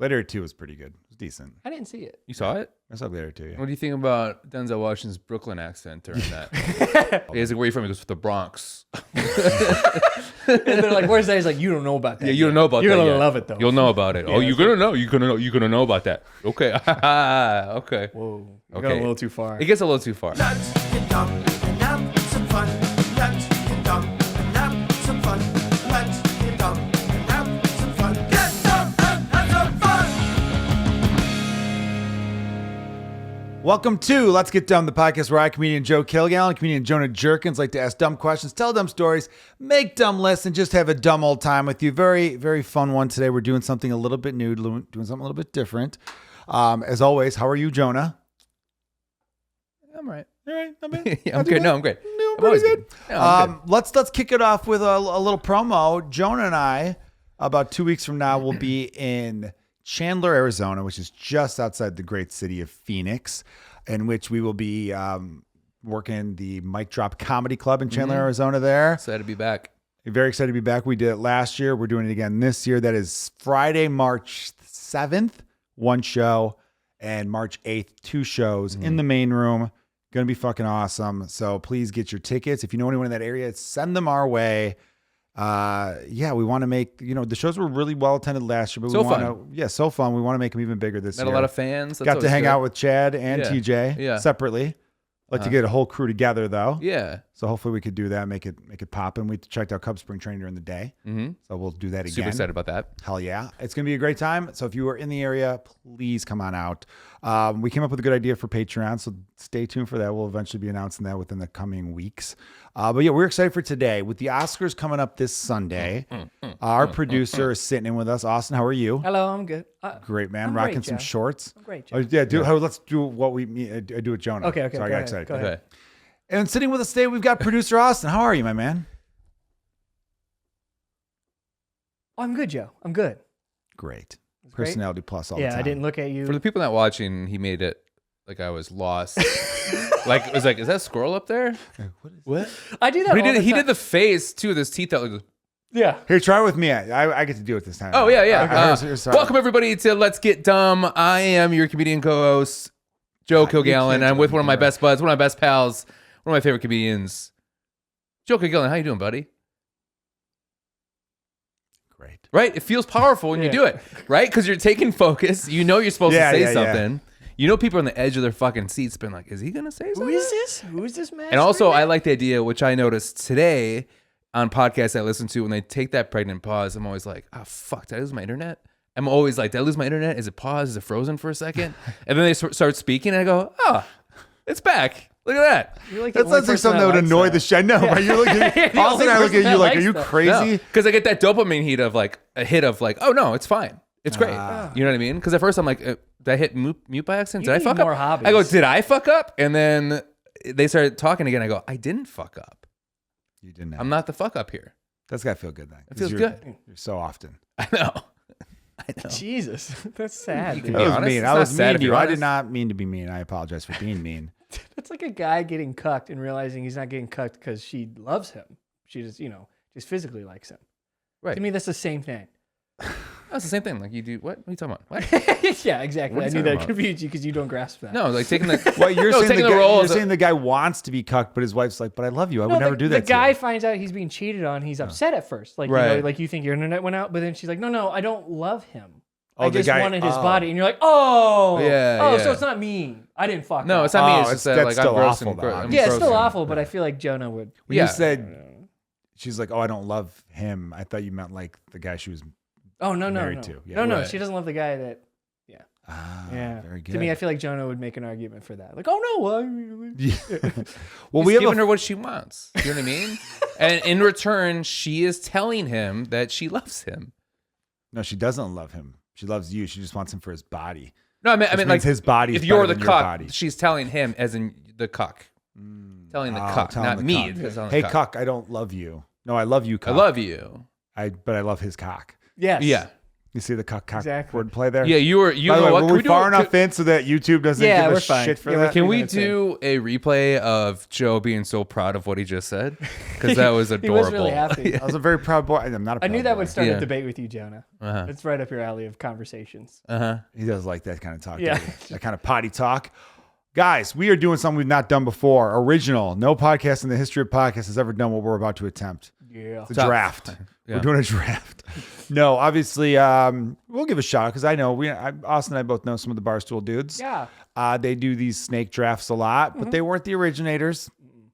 Gladiator 2 was pretty good. It was decent. I didn't see it. You saw it? I saw Gladiator 2, yeah. What do you think about Denzel Washington's Brooklyn accent during that? He's like, where are you from? He goes, the Bronx. And they're like, where's that? He's like, you don't know about that. Yeah, you don't know about You're that. You're going yet. to love it, though. You'll know about it. Yeah, Oh, you're going to know. You're going to know about that. Okay. Okay. Whoa. You're Okay. going a little too far. It gets a little too far. Let's get dumb and have some fun. Let's get dumb and have some fun. Let's get dumb and have some fun. Get dumb and have some fun. Welcome to Let's Get Dumb, the podcast where I, comedian Joe Kilgallen, and comedian Jonah Jerkins, like to ask dumb questions, tell dumb stories, make dumb lists, and just have a dumb old time with you. Very, very fun one today. We're doing something a little bit new, doing something a little bit different. As always, how are you, Jonah? I'm right. All right, I'm in. Yeah, I'm good. No, I'm great. No, I'm pretty always good. Yeah, I'm good. Let's kick it off with a little promo. Jonah and I, about 2 weeks from now, will be in Chandler, Arizona, which is just outside the great city of Phoenix, in which we will be working the Mic Drop Comedy Club in Chandler, Arizona there. Excited to be back. Very excited to be back. We did it last year. We're doing it again this year. That is Friday, March 7th, one show, and March 8th, two shows in the main room. Going to be fucking awesome. So please get your tickets. If you know anyone in that area, send them our way. Yeah, we want to make, the shows were really well attended last year, but So we want fun. to, so fun. We want to make them even bigger this Met year. a lot of fans. That's Got to always hang good. out with Chad and Yeah. TJ separately. Like to get a whole crew together though. Yeah. So hopefully we could do that, make it pop. And we checked out Cub Spring Training during the day. So we'll do that again. Super excited about that. Hell yeah. It's going to be a great time. So if you are in the area, please come on out. We came up with a good idea for Patreon, so stay tuned for that. We'll eventually be announcing that within the coming weeks. But yeah, we're excited for today. With the Oscars coming up this Sunday, our producer is sitting in with us. Austin, how are you? Hello, I'm good. Great, man. I'm Rocking great, some Joe. shorts. I'm great, Oh, Joe. yeah, let's do what we do with Jonah. Okay. Sorry, I got excited. Go ahead. Okay. And sitting with us today, we've got producer Austin. How are you, my man? Oh, I'm good, Joe. I'm good. Great. great. Personality plus all the Yeah, time. I didn't look at you. For the people not watching, he made it like I was lost. Like it was like, is that squirrel up there? What? I do that But all the he time. did the face too with his teeth out. Like, Yeah. Here, try it with me. I get to do it this time. oh yeah. Okay, here's Welcome everybody to Let's Get Dumb. I am your comedian co-host Joe Kilgallen. can't I'm do with it, one of my you're best buds, one of my best pals, one of my favorite comedians, Joe Kilgallen. How you doing, buddy? Great. Right? It feels powerful when you Yeah. do it, right? Because you're taking focus. You know you're supposed Yeah, to say yeah, yeah. something. You know people are on the edge of their fucking seats been like, is he going to say something? Who is this? Who is this man? And also, I like the idea, which I noticed today on podcasts I listen to, when they take that pregnant pause, I'm always like, oh, fuck, did I lose my internet? I'm always like, did I lose my internet? Is it paused? Is it frozen for a second? And then they start speaking, and I go, oh, it's back. Look at that. You're like That the only sounds like person something that would likes annoy that. the shit. I know, right? You're looking at The Austin and I only look at person you that like, are likes you that. crazy? Because I get that dopamine heat of like, a hit of like, oh, no, it's fine. It's great. You know what I mean? Because at first I'm like, did I hit mute by accident? You Did I need fuck more up? hobbies. I go, did I fuck up? And then they started talking again. I go, I didn't fuck up. You didn't. I'm not the fuck up here. That's got to feel good then. It feels 'Cause you're- good. You're so often. I know. I know. Jesus. That's sad. You dude. can I be was honest. mean. It's I not was sad mean if to you. you're I did honest. not mean to be mean. I apologize for being mean. That's like a guy getting cucked and realizing he's not getting cucked because she loves him. She just, just physically likes him. Right. To me, that's the same thing. That's the same thing. Like you do. What are you talking about? What? Yeah, exactly. What are I you knew talking that about? confused you because you don't grasp that. No, like taking the. Well, you're No, saying taking the the guy, role you're as a- saying the guy wants to be cucked, but his wife's like, but I love you. I would never do that The guy to you. finds out he's being cheated on. He's upset at first. Like, Right. like you think your internet went out, but then she's like, no, I don't love him. Oh, I the just guy- wanted his oh. body. And you're like, oh. Yeah, Oh, yeah. so it's not me. I didn't fuck No, up. it's not me. Oh, It's just that's that like still I'm gross awful, and though. gross. I mean, Yeah, it's gross still and- awful, but I feel like Jonah would. When Yeah. you said, she's like, oh, I don't love him. I thought you meant like the guy she was. Oh, no. Married to, yeah. No, Right. she doesn't love the guy that. Yeah. Very good. To me, I feel like Jonah would make an argument for that. Like, oh, no. Well, He's we have giving a her what she wants. You know what I mean? And in return, she is telling him that she loves him. No, she doesn't love him. She loves you. She just wants him for his body. No, I mean Which like means his body. if is you're better the than your cuck, body. she's telling him as in the cuck. Telling the cuck, telling not the me. cuck. That's telling Hey, the cuck. cuck, I don't love you. No, I love you, cuck. I love you. But I love his cock. Yes. Yeah. You see the cock Exactly. word play there? Yeah, you By the know way, what? were Can we do far it? enough in so that YouTube doesn't Yeah, give we're us fine. shit for Yeah, that? Can we 3 minutes in. do a replay of Joe being so proud of what he just said? Because that was He adorable. was really happy. I was a very proud boy. I'm not a I proud knew that boy. would start Yeah. a debate with you, Jonah. Uh-huh. It's right up your alley of conversations. He does like that kind of talk. Yeah. doesn't he? That kind of potty talk. Guys, we are doing something we've not done before. Original. No podcast in the history of podcasts has ever done what we're about to attempt. Yeah. It's a draft. Yeah. We're doing a draft. No, obviously, we'll give a shout out because I know Austin and I both know some of the Barstool dudes. Yeah. They do these snake drafts a lot, but they weren't the originators,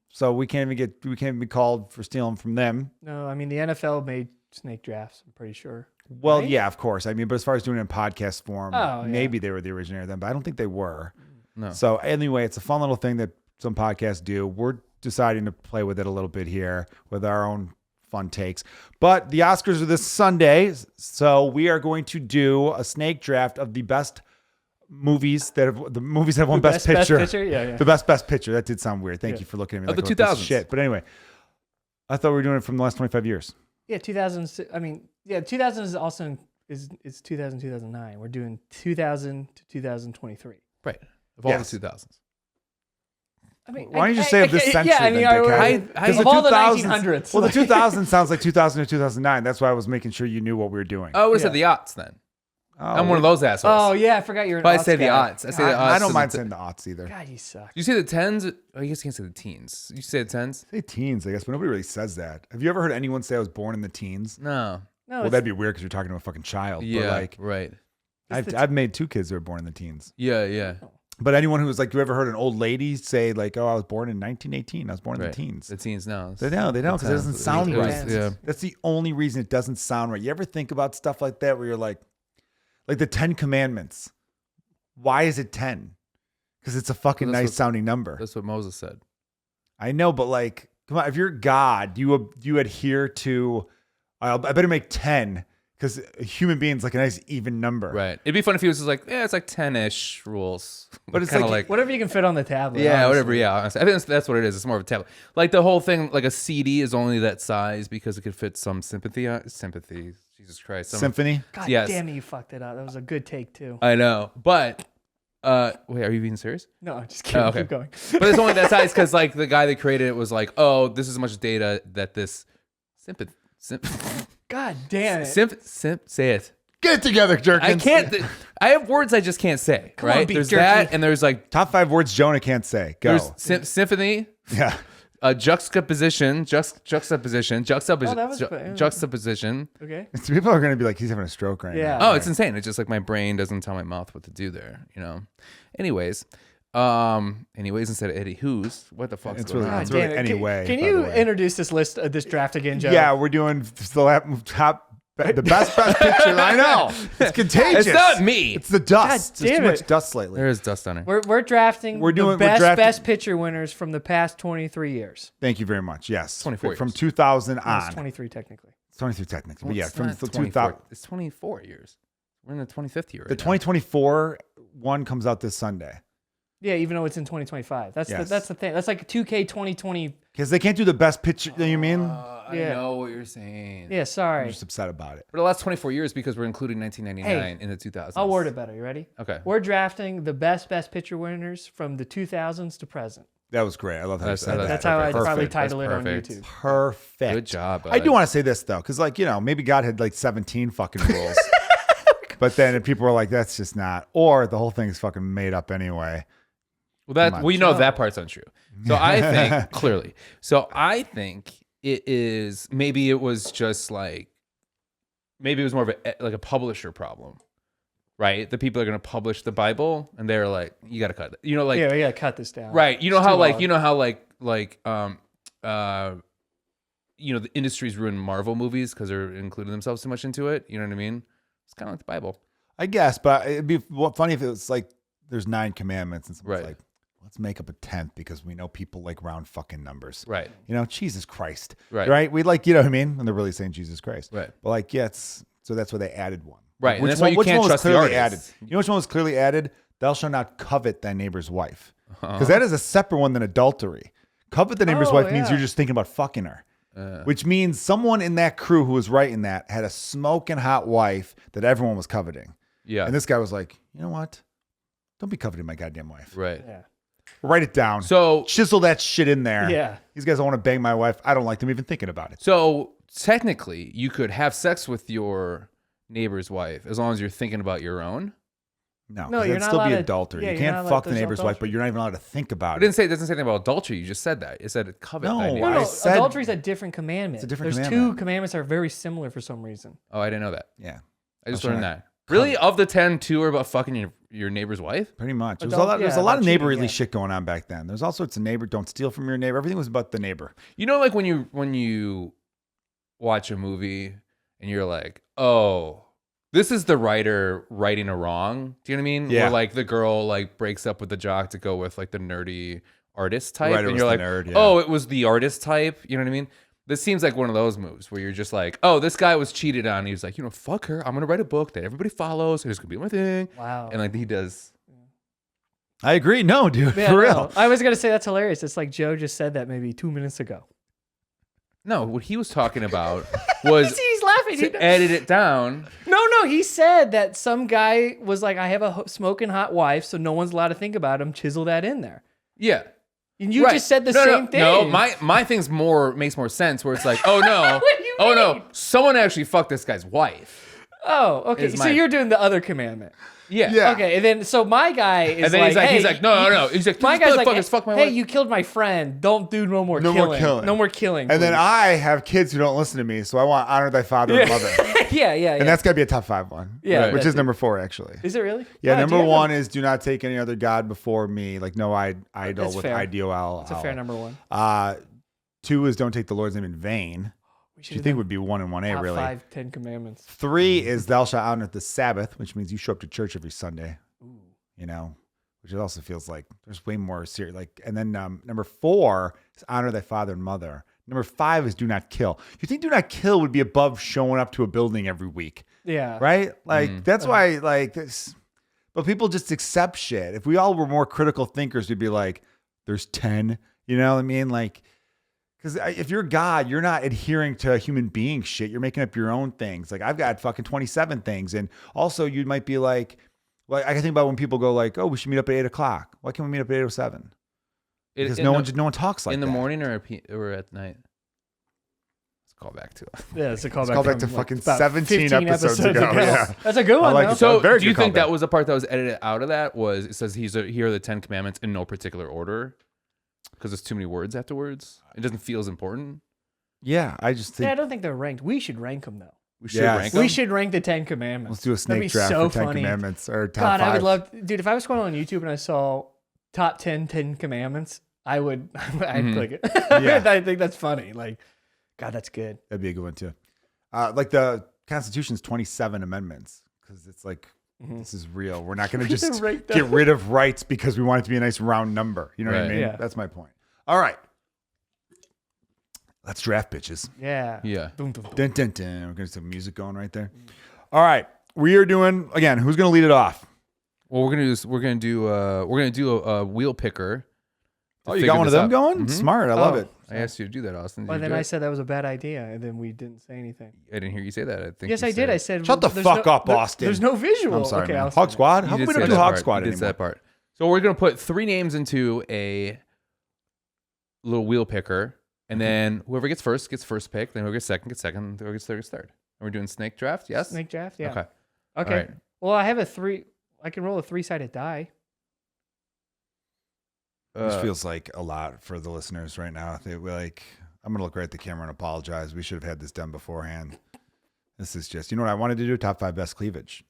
so we can't even be called for stealing from them. No, I mean, the NFL made snake drafts, I'm pretty sure. Well, Right? yeah, of course. I mean, but as far as doing it in podcast form, Oh, yeah. maybe they were the originator of them, but I don't think they were. No. So anyway, it's a fun little thing that some podcasts do. We're deciding to play with it a little bit here with our own fun takes. But the Oscars are this Sunday, so we are going to do a snake draft of the best movies that have won Best Picture. Yeah. The best picture. That did sound weird. Thank you for looking at me Of like the I wrote this 2000s. shit. But anyway, I thought we were doing it from the last 25 years. Yeah, 2000. I mean, yeah, 2000 is also is 2000 2009. We're doing 2000 to 2023. Right. Of all Yes. the 2000s. I mean, Why don't you say of this century? Yeah, I mean, then, dickhead? I- 'Cause of all the 1900s. Well, the 2000 sounds like 2000 to 2009. That's why I was making sure you knew what we were doing. Oh, I would have Yeah. said the aughts then. Oh, I'm one of those assholes. Oh yeah, I forgot you're. An But I aughts say the guy. aughts. I say the aughts. I don't to mind the saying the aughts either. God, you suck. You say the tens? Oh, I guess you can't say the teens. You say the tens? Say teens, I guess, but nobody really says that. Have you ever heard anyone say I was born in the teens? No. No, Well, it's, that'd be weird because you're talking to a fucking child. Yeah. But like, right. I've made 2 kids that were born in the teens. Yeah. Yeah. But anyone who was like, you ever heard an old lady say like, "Oh, I was born in 1918. I was born in Right. the teens." The teens now. They don't because it doesn't sound It was- right. Yeah. That's the only reason it doesn't sound right. You ever think about stuff like that where you're like the 10 Commandments? Why is it 10? Because it's a fucking Well, that's nice what- sounding number. That's what Moses said. I know, but like, come on, if you're God, you adhere to. I better make 10 because a human being's like a nice even number. Right. It'd be fun if he was just like, yeah, it's like 10-ish rules. But it's kinda like- whatever you can fit on the tablet. yeah, honestly. whatever. Yeah, honestly. I think that's what it is. It's more of a tablet. Like the whole thing, like a CD is only that size because it could fit some sympathy. Sympathy. Jesus Christ. Symphony. God Yes. damn it, you fucked it up. That was a good take too. I know, but wait, are you being serious? No, I'm just kidding. Oh, okay. Keep going. But it's only that size because like the guy that created it was like, oh, this is as much data that this God damn it. say it. Get it together, Jerkins. I can't. I have words I just can't say. Come on, right? beef There's jerky. that, and there's like Top 5 words Jonah can't say. Go. there's symphony, Yeah. juxtaposition, Oh, that was juxtaposition. Okay. People are going to be like, he's having a stroke right Yeah. now. Oh, it's insane. It's just like my brain doesn't tell my mouth what to do there, you know. Anyways instead of Eddie Who's, what the fuck's It's going really- on? it's God really damn it. anyway, Can by you the way. introduce this draft again, Joe? Yeah, we're doing the best picture. I know. It's contagious. It's not me. It's the dust. God There's damn too it. much dust lately. There is dust on it. We're drafting We're the best drafting- best picture winners from the past 23 years. Thank you very much. Yes. 24 From years. 2000 It's on. 23 technically. It's 23 technically. Well, But yeah, it's from not 2000. It's 24 years. We're in the 25th year right The 2024 one comes out this Sunday. Yeah, even though it's in 2025. That's Yes. the thing. That's like 2K 2020. Because they can't do the best picture. You know what I mean? I Yeah. know what you're saying. Yeah, I'm sorry. just upset about it. For the last 24 years because we're including 1999 in the 2000s. I'll word it better. You ready? Okay. We're drafting the best picture winners from the 2000s to present. That was great. I love how you That's- said that. That's how I'd perfect. probably That's title it on perfect. YouTube. Perfect. Good job, I bud. do want to say this though, because like, you know, maybe God had like 17 fucking rules. But then people were like, that's just not, or the whole thing is fucking made up anyway. Well, that Come on. we know that part's untrue. So I think clearly. So I think it is maybe it was just like maybe it was more of a publisher problem, right? The people are going to publish the Bible and they're like, you got to cut it. You know, like Yeah, we gotta cut this down. right. You know It's how too like long. you know how you know the industries ruin Marvel movies because they're including themselves too much into it. You know what I mean? It's kind of like the Bible. I guess, but it'd be funny if it was like there's 9 commandments and someone's Right. like, let's make up a 10th because we know people like round fucking numbers. Right. You know, Jesus Christ. Right. Right. We like, you know what I mean? And they're really saying Jesus Christ. Right. But like, yeah, so that's why they added one. Right, and Which that's why one, you which can't one was trust the clearly added? artists. You know which one was clearly added? Thou shalt not covet thy neighbor's wife. Uh-huh. Because that is a separate one than adultery. Covet the neighbor's Oh, wife means yeah. you're just thinking about fucking her. which means someone in that crew who was writing that had a smoking hot wife that everyone was coveting. Yeah. And this guy was like, you know what? Don't be coveting my goddamn wife. Right. Yeah. Write it down. So Chisel that shit in there. Yeah. These guys don't want to bang my wife. I don't like them even thinking about it. So technically, you could have sex with your neighbor's wife as long as you're thinking about your own. No, No, 'cause you're that'd not still be allowed to- adultery. yeah, You you're not can't allowed- fuck the there's no neighbor's wife, but adultery. you're not even allowed to think about It it. doesn't say anything about adultery. You just said that. It said it covet. No, that No, I no, said- adultery is a different commandment. It's a different There's commandment. two commandments that are very similar for some reason. Oh, I didn't know that. Yeah, I just I'll learned try. that. Really, of the 10, 2 are about fucking your neighbor's wife. pretty much. There's Adult- there's a yeah, lot of about cheating, neighborly yeah. shit going on back then. There's all sorts of neighbor. Don't steal from your neighbor. Everything was about the neighbor. You know, like when you watch a movie and you're like, oh, this is the writer writing a wrong. Do you know what I mean? Yeah. Or like the girl like breaks up with the jock to go with like the nerdy artist type, writer and was you're the like, nerd, yeah. oh, it was the artist type. You know what I mean? This seems like one of those moves where you're just like, oh, this guy was cheated on. He's like, fuck her. I'm gonna write a book that everybody follows. Here's gonna be my thing. Wow. And like he does. I agree. No, dude, Yeah, for no, real. I was gonna say that's hilarious. It's like Joe just said that maybe 2 minutes ago. No, what he was talking about was He's laughing. to edit it down. No, he said that some guy was like, I have a smoking hot wife, so no one's allowed to think about him. Chisel that in there. Yeah. And you Right. just said the No, same thing. No, my thing's makes more sense where it's like, oh no, What do you oh no, mean? someone actually fucked this guy's wife. Oh, okay. is So my- you're doing the other commandment. Yeah. Yeah. Okay, and then so my guy is And then like, he's like, hey, he's like, no. He's like, my this guy's like, motherfucker's fuck my hey, wife. you killed my friend. Don't do no more No more killing. killing. No more killing. And then please." I have kids who don't listen to me, so I want honor thy father and mother. yeah. And that's got to be a top 5 one. Yeah, Which that's is it. number 4, actually. Is it really? Yeah, Wow, do number you have 1 is do not take any other God before me. Like, no idol That's with fair. IDOL. It's a fair number 1. 2 is don't take the Lord's name in vain. We Which you think would be 1 and 1A, top really. 5 Ten Commandments. 3 is thou shalt honor the Sabbath, which means you show up to church every Sunday. You know, which it also feels like there's way more serious. Like, and then number 4 is honor thy father and mother. Number 5 is do not kill. You think do not kill would be above showing up to a building every week, Yeah. right? Like that's why like this. But people just accept shit. If we all were more critical thinkers, we'd be like, there's 10. You know what I mean? Like, because if you're God, you're not adhering to human being shit. You're making up your own things. Like I've got fucking 27 things, and also you might be like I can think about when people go like, "Oh, we should meet up at 8:00. Why can't we meet up at 8:07?" Because no one talks like in that. the morning or at night. Let's call back to it. Yeah, it's a callback. call back from, to like, fucking about 17 episodes ago. Yeah. That's a good one. like though. it. So, very do you good think callback. that was the part that was edited out of that? Was it says here are the 10 commandments in no particular order? Because there's too many words afterwards. It doesn't feel as important. Yeah, I just think Yeah, I don't think they're ranked. We should rank them though. We should Yes. rank We them. should rank the 10 Commandments. let's do a That'd be snake draft so for 10 funny. commandments or top God, 5. I would love, dude. If I was going on YouTube and I saw top 10 Commandments, I'd click it. Yeah. I think that's funny. Like, God, that's good. That'd be a good one too. Like the Constitution's 27 amendments because it's like this is real. We're not going to just Right get rid of rights because we want it to be a nice round number. You know what I Right. mean? Yeah. That's my point. All right, let's draft, bitches. Yeah. Yeah. Boom, boom, boom. Dun, dun, dun. We're gonna have music going right there. All right, we are doing again. Who's gonna lead it off? Well, we're gonna do a wheel picker. to Oh, you figure got one of this them out. going? Mhm. Smart. I love Oh. it. I asked you to do that, Austin. Did Well, you then do I it? said that was a bad idea, and then we didn't say anything. I didn't hear you say that. I think. Yes, you I did. said I it. said, Shut the there's fuck no- up, Austin. There's no visual. I'm sorry, okay, man. I'll Hog say Squad. You How come did we say don't that do Hog part. Squad You did say anymore? that part. So we're gonna put 3 names into a little wheel picker, and then whoever gets first pick. Then whoever gets second gets second. Whoever gets third gets third. And we're doing snake draft. Yes. Snake draft. Yeah. Okay. Okay. All right. Well, I have a 3. I can roll a 3-sided die. This feels like a lot for the listeners right now. They like, I'm gonna look right at the camera and apologize. We should have had this done beforehand. This is just, you know what I wanted to do? Top 5 best cleavage.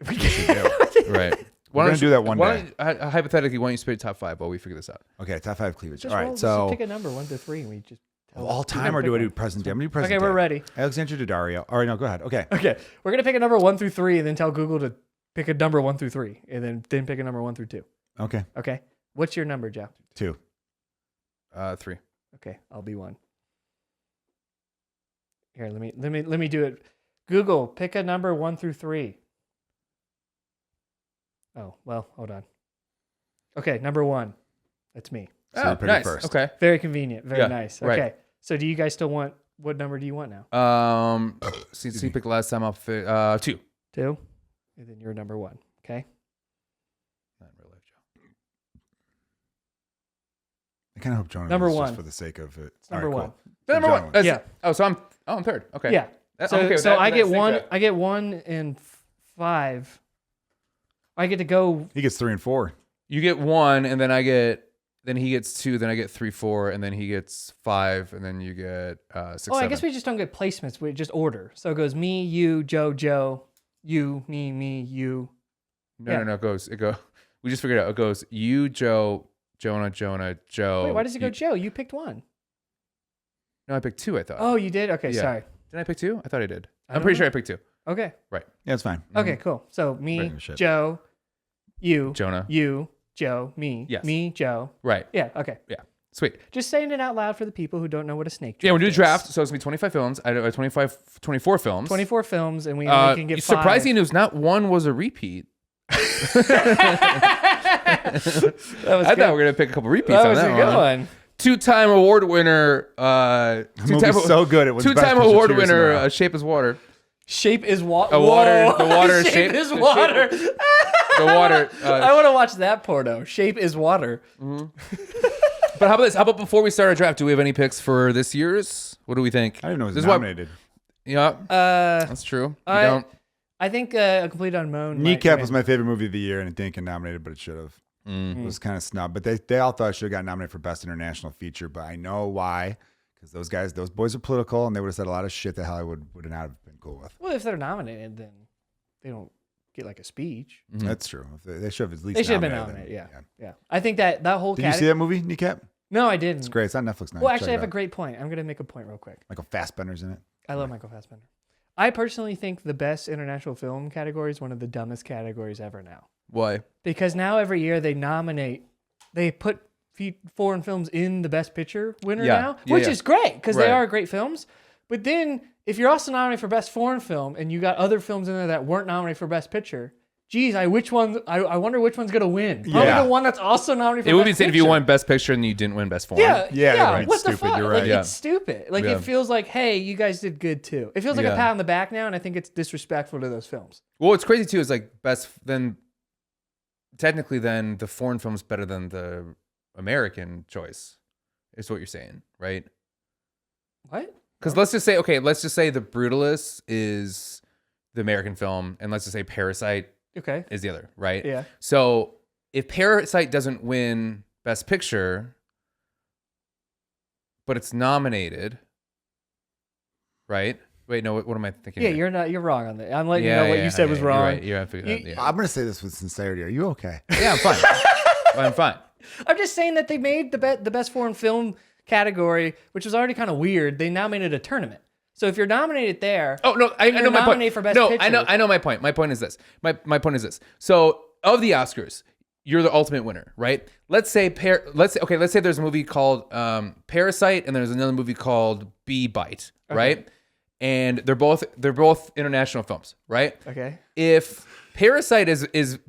We should do. Right. We're gonna do that one why day. don't- hypothetically, why don't you split top 5 while we figure this out? Okay, top 5 cleavage. Just All roll, right, just so pick a number 1 to 3, and we just tell all us. time or do I do present day? I'm gonna do present Okay, day. we're ready. Alexandra Daddario. All right, no, go ahead. Okay. Okay, we're gonna pick a number 1 through 3, and then tell Google to pick a number 1 through 3, and then pick a number 1 through 2. Okay. Okay. What's your number, Jeff? 2. 3. Okay, I'll be 1. Here, let me do it. Google, pick a number 1 through 3. Oh, well, hold on. Okay, number 1. That's me. So you're picking nice. first. Okay. Very convenient. Very Yeah, nice. right. Okay. So do you guys still want what number do you want now? Since you picked last time, I'll 2. 2, and then you're number 1. Okay. Not in real life, Joe. I kind of hope Jonah Number wins one. just for the sake of it. It's number All right, 1. cool. Number John 1. wins. Yeah. Oh, so I'm third. Okay. Yeah. I'm So, okay with so that. I get That's 1. safe bet. I get 1 and 5. I get to go. He gets 3 and 4. You get 1, and then then he gets 2, then I get 3, 4, and then he gets 5, and then you get 6, Oh, 7. I guess we just don't get placements. We just order. So it goes me, you, Joe, you, me, you. No, it goes. We just figured it out. It goes you, Joe, Jonah, Joe. Wait, why does it go Joe? You picked 1. No, I picked 2. I thought. Oh, you did? Okay, Yeah. sorry. Did I pick 2? I thought I did. I I'm don't pretty know. sure I picked 2. Okay. Yeah, it's fine. Okay, cool. So me, Regular shit. Joe, you, Jonah. you, Joe, me, Yes. me, Joe. Right. Yeah, okay. Yeah. Sweet. Just saying it out loud for the people who don't know what a snake draft Yeah, we're doing a is. draft, so it's gonna be 25 films. I know 24 films. 24 films, and we only can get 5. Surprising news, not one was a repeat. That was I good. thought we were gonna pick a couple repeats That on was that a good one. one. 2-time award winner. The movie's so good. It was Best 2-time Picture award 2 years in a winner. row. Shape is Water. Shape is water. The water shape is water. The water. I want to watch that porno. Shape is water. But how about this? How about before we start our draft, do we have any picks for this year's? What do we think? I didn't know it was This is why- nominated. Yeah, that's true. You don't. I think A Complete Unknown. might Kneecap win. was my favorite movie of the year, and it didn't get nominated, but it should have. It was kind of snubbed, but they all thought it should have got nominated for Best International Feature, but I know why, because those boys are political, and they would have said a lot of shit that Hollywood would not have been cool with. Well, if they're nominated, then they don't get like a speech. That's true. They should have at least They should have been nominated nominated. them. Yeah. I think that whole. Did you see that movie, Kneecap? No, I didn't. It's great. It's on Netflix now. Well, Check actually, I it have a out. great point. I'm gonna make a point real quick. Michael Fassbender's in it. I love Michael Fassbender. I personally think the best international film category is one of the dumbest categories ever now. Why? Because now every year they put foreign films in the best picture winner Yeah. now, Yeah, which yeah. is great because they Right. are great films. But then if you're also nominated for best foreign film and you got other films in there that weren't nominated for best picture, geez, I wonder which one's gonna win. Probably Yeah. the one that's also nominated for It would be best insane if you picture. won Best Picture and you didn't win Best Foreign. Yeah, Yeah, right. What the Stupid, fuck? you're right. Like, Yeah. it's stupid. Like Yeah. it feels like, hey, you guys did good too. It feels like a Yeah. pat on the back now, and I think it's disrespectful to those films. Well, what's crazy too is like technically then the foreign film's better than the American choice. Is what you're saying, right? What? Because let's just say The Brutalist is the American film, and let's just say Parasite Okay. is the other, right? Yeah. So if Parasite doesn't win Best Picture, but it's nominated, right? Wait, no. What am I thinking? Yeah, here? you're wrong on that. I'm letting you know what you said was you're wrong. right. You're right. Yeah. I'm gonna say this with sincerity. Are you okay? Yeah, I'm fine. I'm fine. I'm just saying that they made the best foreign film category, which was already kind of weird. They now made it a tournament. So if you're nominated there, Oh no, I you're know my point. nominated for Best No, Picture. I know my point. My point is this. My point is this. So of the Oscars, you're the ultimate winner, right? Let's say let's say there's a movie called Parasite and there's another movie called Bee Bite, right? And they're both international films, right? Okay. If Parasite is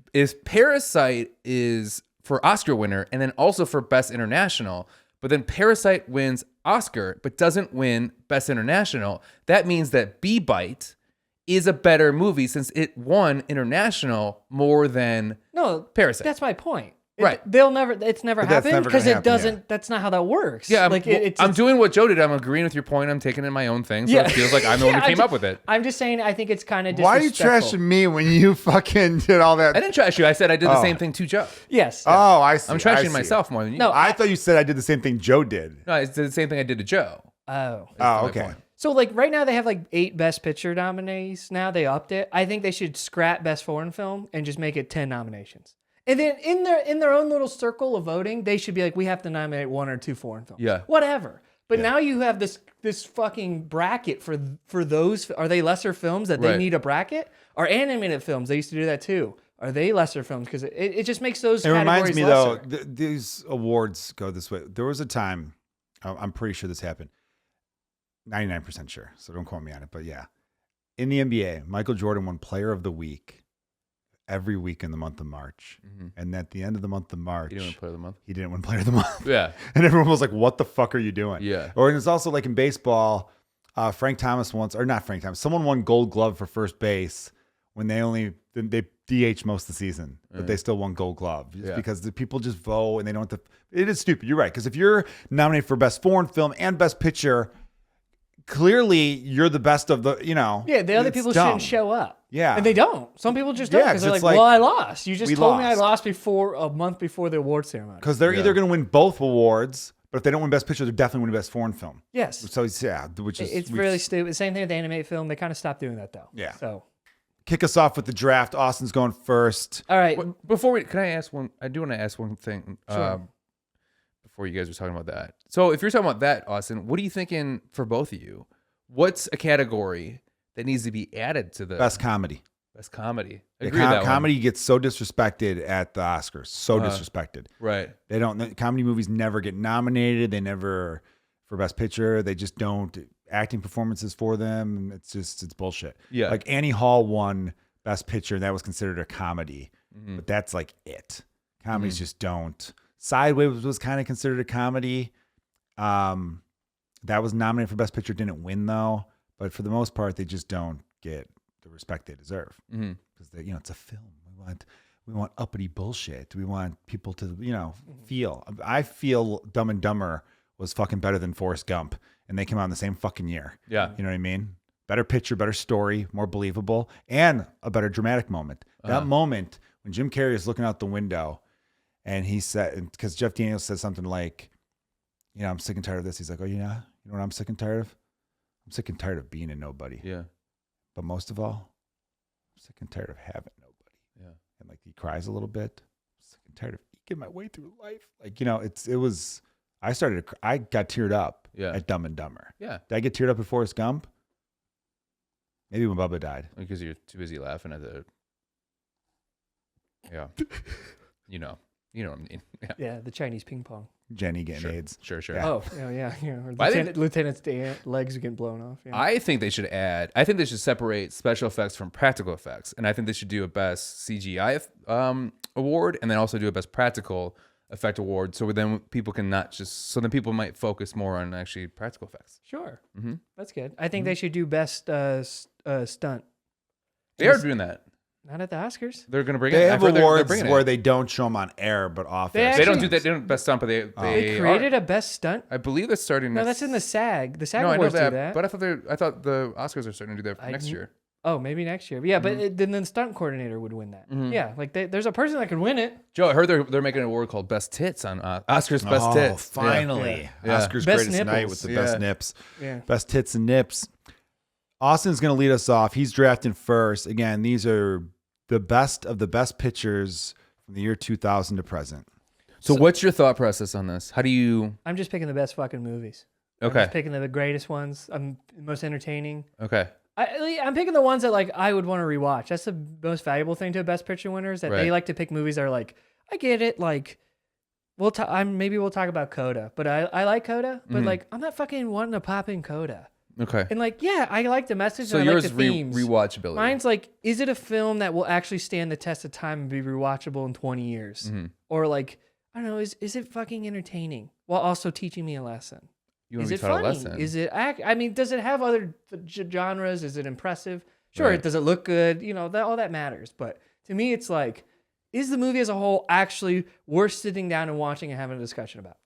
Parasite is for Oscar winner and then also for Best International, but then Parasite wins Oscar but doesn't win Best International, that means that Bee Bite is a better movie since it won international more than No, Parasite. That's my point. Right. It's never But that's happened never because gonna it happen, doesn't. yeah. That's not how that works. Yeah, it's I'm doing what Joe did. I'm agreeing with your point. I'm taking in my own thing, so Yeah. it feels like I'm the one who Yeah, came up with it. I'm just saying. I think it's kind of Why are you disrespectful. trashing me when you fucking did all that? I didn't trash you. I said I did the Oh. same thing to Joe. Yes. Oh, I see. I'm I trashing see. myself more than you. No. I thought you said I did the same thing Joe did. No, I did the same thing I did to Joe. Oh. Oh, my okay. point. So like right now they have like 8 Best Picture nominees. Now they upped it. I think they should scrap Best Foreign Film and just make it 10 nominations. And then in their own little circle of voting, they should be like, we have to nominate 1 or 2 foreign films. Yeah. Whatever. But now you have this fucking bracket for those. Are they lesser films that they Right. need a bracket? Or animated films? They used to do that too. Are they lesser films? Because it just makes those It reminds categories me lesser. though, these awards go this way. There was a time, I'm pretty sure this happened. 99% sure, so don't quote me on it. But yeah, in the NBA, Michael Jordan won Player of the Week every week in the month of March, and at the end of the month of March, You didn't win Player of the Month. he didn't win Player of the Month. Yeah. And everyone was like, "What the fuck are you doing?" Yeah. Or it's also like in baseball, Frank Thomas once, or not Frank Thomas, someone won Gold Glove for first base when they DH most of the season, but they still won Gold Glove because the people just vote and they don't have to. It is stupid. You're right. Because if you're nominated for Best Foreign Film and Best Picture, clearly you're the best of the, Yeah, the other people shouldn't show up. Yeah. And they don't. Some people just don't Yeah, because they're 'cause like, it's well, like, I lost. You just we told me I lost. lost a month before the award ceremony. Because they're either going to win both awards, but if they don't win Best Picture, they're definitely winning Best Foreign Film. Yes. So, which is. It's really stupid. Same thing with the animated film. They kind of stopped doing that, though. Yeah. So, Kick us off with the draft. Austin's going first. all right. Can I ask one? I do want to ask one thing. Sure. Before you guys were talking about that. So if you're talking about that, Austin, what are you thinking for both of you? What's a category that needs to be added to the Best Comedy. best comedy? The Agree with that comedy gets so disrespected at the Oscars. So disrespected. one. Right. They don't. Comedy movies never get nominated. They never for Best Picture. They just don't. Acting performances for them. It's bullshit. Yeah. Like Annie Hall won Best Picture, and that was considered a comedy. But that's like it. Comedies just don't. Sideways was kind of considered a comedy. That was nominated for Best Picture, didn't win though. But for the most part, they just don't get the respect they deserve because it's a film. We want uppity bullshit. We want people to feel. I feel Dumb and Dumber was fucking better than Forrest Gump, and they came out in the same fucking year. Yeah. You know what I mean? Better picture, better story, more believable, and a better dramatic moment. That moment when Jim Carrey is looking out the window, and he said, because Jeff Daniels said something like, I'm sick and tired of this. He's like, oh, you know what I'm sick and tired of? I'm sick and tired of being a nobody. Yeah. But most of all, I'm sick and tired of having nobody. Yeah. And like he cries a little bit. I'm sick and tired of eking my way through life. Like, I got teared up at Dumb and Dumber. Yeah. Did I get teared up at Forrest Gump? Maybe when Bubba died. Because you're too busy laughing at the. Yeah. You know what I mean. Yeah. Yeah, the Chinese ping pong. Jenny getting AIDS. Sure. Yeah. Oh, yeah. Or I think- Lieutenant's legs are getting blown off. Yeah. I think they should separate special effects from practical effects. And I think they should do a best CGI award and then also do a best practical effect award. So then people people might focus more on actually practical effects. Sure. That's good. I think they should do best stunt. They are doing that. Not at the Oscars. They're going to bring They it. have awards where they don't show them on air, but off air. They don't do that. They don't best stunt, but They created a best stunt. I believe that's starting. No, that's in the SAG. The SAG No, I know awards that, do that. but I thought the Oscars are starting to do that for next year. Oh, maybe next year. But yeah, but then the stunt coordinator would win that. Yeah, like there's a person that could win it. Joe, I heard they're making an award called Best Tits on Oscars Best Tits. Finally. Yeah. Oscars Best greatest night nipples. with the best nips. Yeah. Best tits and nips. Austin's going to lead us off. He's drafting first. Again, these are the best of the best pictures from the year 2000 to present. So what's your thought process on this? How do you? I'm just picking the best fucking movies. I'm Okay. just picking the greatest ones. I'm most entertaining. Okay. I'm picking the ones that like I would want to rewatch. That's the most valuable thing to a Best Picture winner is that they Right. like to pick movies that are like, I get it. Like, maybe we'll talk about Coda, but I like Coda, but like I'm not fucking wanting to pop in Coda. Okay. And like, yeah, I like the message. So and I yours like the themes. rewatchability. Mine's like, is it a film that will actually stand the test of time and be rewatchable in 20 years? Or like, I don't know, is it fucking entertaining while also teaching me a lesson? You Is want to it be taught a funny? lesson. Is it I mean, does it have other genres? Is it impressive? Sure. Right. Does it look good? All that matters. But to me, it's like, is the movie as a whole actually worth sitting down and watching and having a discussion about?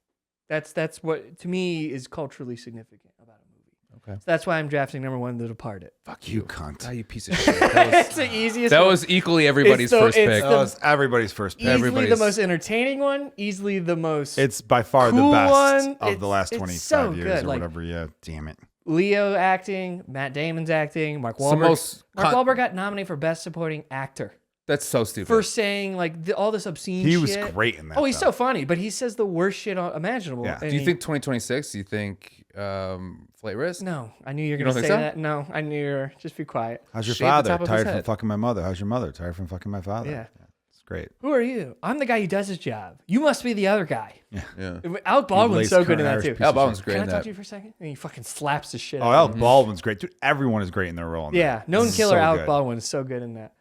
That's what to me is culturally significant about a movie. Okay. So that's why I'm drafting number 1, The Departed. Fuck you, cunt. Ah, you piece of shit. It's the easiest. That one. was equally everybody's first it's pick. That was everybody's first pick. easily everybody's- the most entertaining one. Easily the most. It's by far Cool the best one. of the last It's 25 so years good. or Like- whatever. Yeah, damn it. Leo acting, Matt Damon's acting, Mark It's the Wahlberg. most Mark Wahlberg got nominated for Best Supporting Actor That's so stupid. for saying like all this obscene He shit. was great in that. Oh, he's though. so funny, but he says the worst shit imaginable. Yeah. and do you he- think 2026? Do you think Flight Risk? No, I knew you were You going don't to think say so? that. No, I knew you were. Just be quiet. How's your Shave the father? top of his Tired from head. fucking my mother. How's your mother? Tired from fucking my father. Yeah. It's great. Who are you? I'm the guy who does his job. You must be the other guy. Yeah. Alec Baldwin's laced so good current in that Irish too. piece Al of Baldwin's shit. great Can I in talk that. to you for a second? And he fucking slaps the shit Oh, out of Alec him. Baldwin's great. Dude, everyone is great in their role. In Yeah, that. known This is killer so Alec good. Baldwin is so good in that.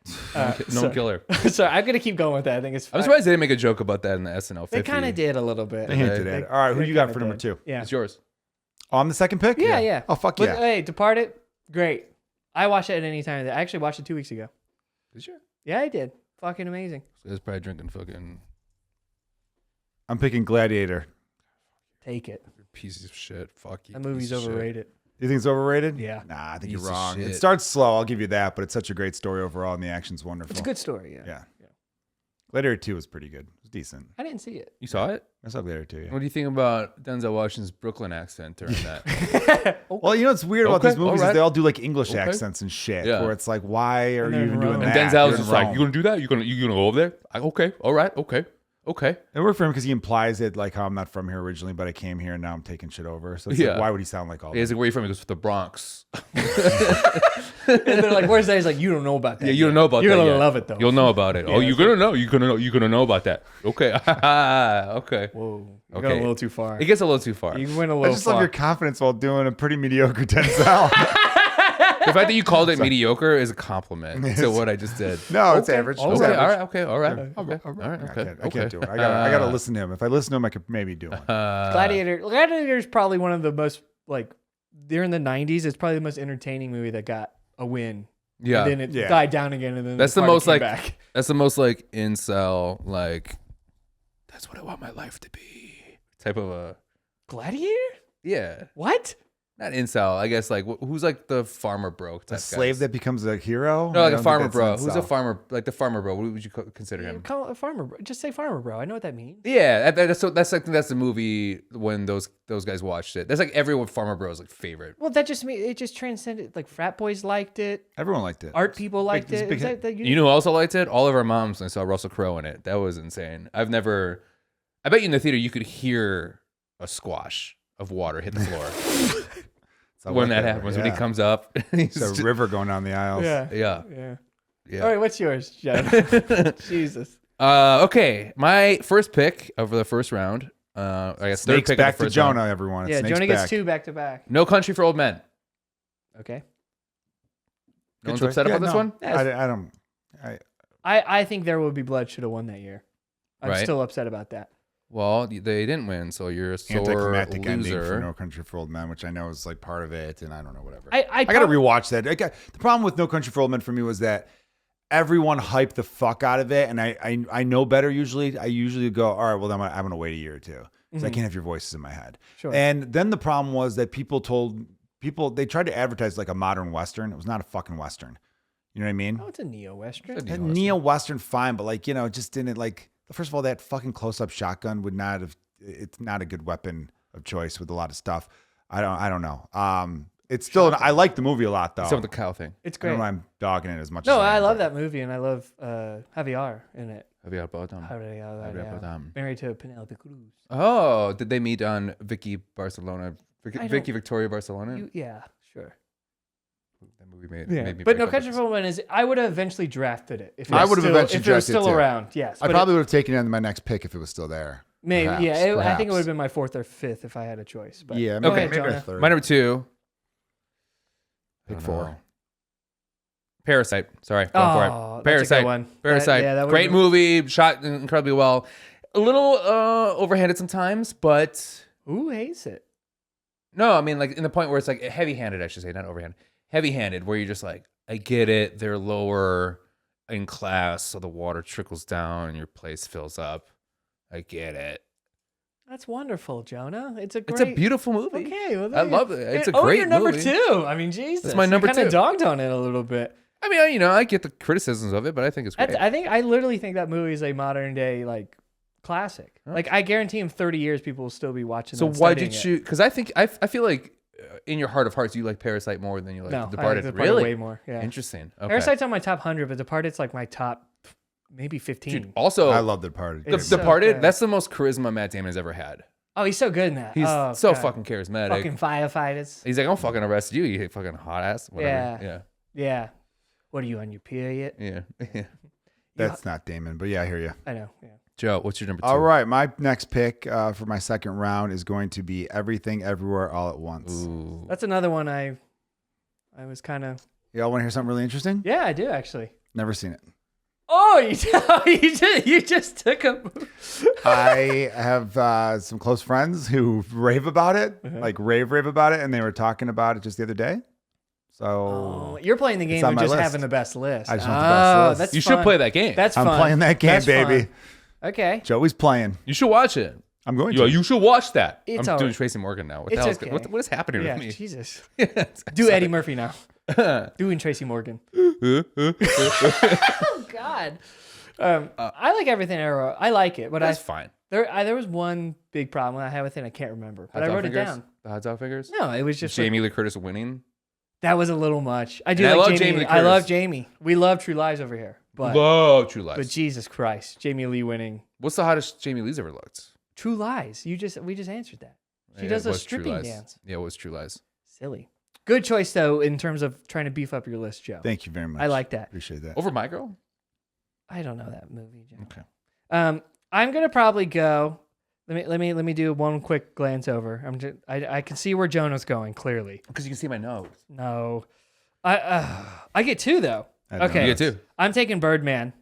No killer. Sorry, I'm gonna keep going with that. I think it's. I'm surprised they didn't make a joke about that in the SNL 50. they kind of did a little bit. They hinted at it. All right, who They you got kinda for number did. 2? Yeah. It's yours. On the second pick? Yeah. Oh, fuck But, yeah. hey, Departed, great. I watched it at any time. I actually watched it 2 weeks ago. Did you? Yeah, I did. Fucking amazing. So I was probably drinking fucking I'm picking Gladiator. Take it. pieces of shit. Fuck you. That movie's piece of shit. overrated. You think it's overrated? Yeah. Nah, I think Piece you're of wrong. It shit. starts slow. I'll give you that, but it's such a great story overall, and the action's wonderful. It's a good story. Yeah. Yeah. Gladiator 2 was pretty good. It was decent. I didn't see it. You saw it? I saw Gladiator 2. Yeah. What do you think about Denzel Washington's Brooklyn accent during that? Well, you know what's weird about Okay, these movies is alright. they all do like English Okay. accents and shit. Yeah. Where it's like, why are And you they're even in doing Rome. And that? Denzel's You're just in like, Rome. you gonna do that? You gonna go over there? Okay, all right, okay. It worked for him because he implies it like how I'm not from here originally, but I came here and now I'm taking shit over. So it's Yeah. like, why would he sound like all He's that? like, where you from? He goes, the Bronx. And they're like, "Where's that?" He's like, "You don't know about that. Yeah, you don't know about You're that. gonna yet. love it though." You'll know about it. Yeah, Oh, you're it's gonna know. You're gonna know about that. Okay. Okay. Whoa, you Okay. got a little too far. It gets a little too far. You went a I little just love far. your confidence while doing a pretty mediocre Denzel. The fact that you called it mediocre is a compliment to what I just did. No, it's Okay. average. Okay. It's Okay. average. All right. Okay. All right. Okay. All right. I Okay. can't, I can't do it. I gotta listen to him. If I listen to him, I could maybe do it. Gladiator is probably one of the most like during the '90s. It's probably the most entertaining movie that got a win. Yeah. And then it Yeah. died down again, and then That's the party most came like back. that's the most like incel like that's what I want my life to be type of a Gladiator. yeah, What? not incel, I guess, like who's like the farmer bro type A slave guys. that becomes a hero? No, I like don't a think farmer that's bro. not Who's a self. farmer, like the farmer bro? What would you consider him? Call it a farmer bro. Just say farmer bro. I know what that means. Yeah, that's like that's the movie when those guys watched it. That's like everyone farmer bro's like favorite. Well, that just means it just transcended. Like frat boys liked it, Everyone liked it. art people liked it's it. big Is hit. that You know who also liked it? All of our moms. When I saw Russell Crowe in it. That was insane. I bet you in the theater you could hear a squash of water hit the floor So when that whatever, happens. When he yeah. comes up, he's It's a river going down the aisles. Yeah. yeah, Yeah. yeah. All right, what's yours, John? Jesus. Okay, my first pick of the first round. I guess third Snakes pick back of the to first round. Jonah, everyone. It's Yeah, Snakes Jonah back. gets 2 back to back. No Country for Old Men. Okay. No one's choice. upset Yeah, about this no. one. I don't. I think There Will Be Blood should have won that year. I'm Right. still upset about that. Well, they didn't win, so you're a sore Anticlimactic ending for loser. No Country for Old Men, which I know is like part of it, and I don't know, whatever. I gotta prob- rewatch that. The problem with No Country for Old Men for me was that everyone hyped the fuck out of it, and I know better usually. I usually go, all right, well then I'm gonna wait a year or two because I can't have your voices in my head. Sure. And then the problem was that people they tried to advertise like a modern western. It was not a fucking western. You know what I mean? Oh, it's a neo-western. It's a A neo-western, fine, but like, it just didn't like. First of all, that fucking close-up shotgun would not have. It's not a good weapon of choice with a lot of stuff. I don't know. It's still. I like the movie a lot though. Except with the cow thing. It's I don't great. know. I'm dogging it as much. No, as I am, love but- that movie, and I love Javier in it. Have you heard about them? Javier. Married to Penelope Cruz. Oh, did they meet on Vicky Barcelona? I Vicky don't- Victoria Barcelona? Yeah, sure. That movie made Yeah, me but break No up Country with for Old Men is. I would have eventually drafted it if it I was would have still- eventually if it was drafted it still too. around. Yes, I but probably would have taken it in my next pick if it was still there. maybe. Perhaps, Yeah, I think it perhaps. would have been my 4th or 5th if I had a choice. But Yeah, Go maybe, ahead, maybe a Jonah. third. My number 2. Pick I don't 4. know. Parasite. Sorry, going for Oh, it. that's a Parasite. good one. Parasite. That would've Great been- movie. Shot incredibly well. A little overhanded sometimes, but Who hates it? no, I mean like in the point where it's like heavy-handed. I should say, not overhanded. Heavy-handed, where you're just like, I get it. They're lower in class, so the water trickles down and your place fills up. I get it. That's wonderful, Jonah. It's a great. It's a beautiful movie. Okay, well, I there love you- it. It's a Oh, great your number movie. 2. I mean, Jesus. my number Kind of 2. dogged on it a little bit. I mean, I get the criticisms of it, but I think it's great. I literally think that movie is a modern day like classic. Like I guarantee in 30 years people will still be watching. So that, why'd you studying it. choose? Because I think I feel like in your heart of hearts you like Parasite more than you like No, Departed. I like Departed Really? way more. Yeah. Interesting. Okay. Parasite's on my top 100, but Departed's like my top maybe 15. Dude, also, I love the party. It's so Departed. good. That's the most charisma Matt Damon has ever had. Oh, he's so good in that. He's Oh, so God. fucking charismatic. fucking firefighters. He's like, I'm fucking arrest you, you fucking hot ass. Whatever. Yeah. Yeah. What are you on your period? Yeah. Yeah. That's not Damon, but yeah, I hear you. I know. Yeah. Joe, what's your number 2? All right, my next pick for my second round is going to be Everything Everywhere All at Once. Ooh. That's another one I was kind of. Y'all want to hear something really interesting? Yeah, I do actually. Never seen it. Oh, you just took a. I have some close friends who rave about it, like rave about it, and they were talking about it just the other day. So Oh, you're playing the game It's on of my just list. having the best list. I just want the best list. That's You fun. should play that game. That's I'm fun. playing that game, That's baby. fun. Okay. Joey's playing. You should watch it. I'm going Yo, to. you should watch that. It's I'm all doing right. Tracy Morgan now. What It's the hell is okay. what is happening Yeah, with me? Jesus. Yes, Do sorry. Eddie Murphy now. Doing Tracy Morgan. Oh God. I like everything I wrote. I like it, but That's fine. there was one big problem I had with it. I can't remember, but Hot I dog wrote fingers? it down. The hot dog fingers? No, it was just like, Jamie Lee Curtis winning. that was a little much. I do And I like love Jamie. Jamie Lee I love Curtis. Jamie. We love True Lies over here, but Love True Lies. Jesus Christ, Jamie Lee winning. What's the hottest Jamie Lee's ever looked? True Lies. We just answered that. She Yeah, does it a was True stripping Lies. dance. Yeah, it was True Lies. Silly. Good choice though in terms of trying to beef up your list, Joe. Thank you very much. I like that. Appreciate that. Over My Girl? I don't know that movie, Joe. Okay. I'm gonna probably go. Let me do one quick glance over. I can see where Jonah's going clearly. Because you can see my nose. No, I get two though. I don't Okay, know. You get two. I'm taking Birdman.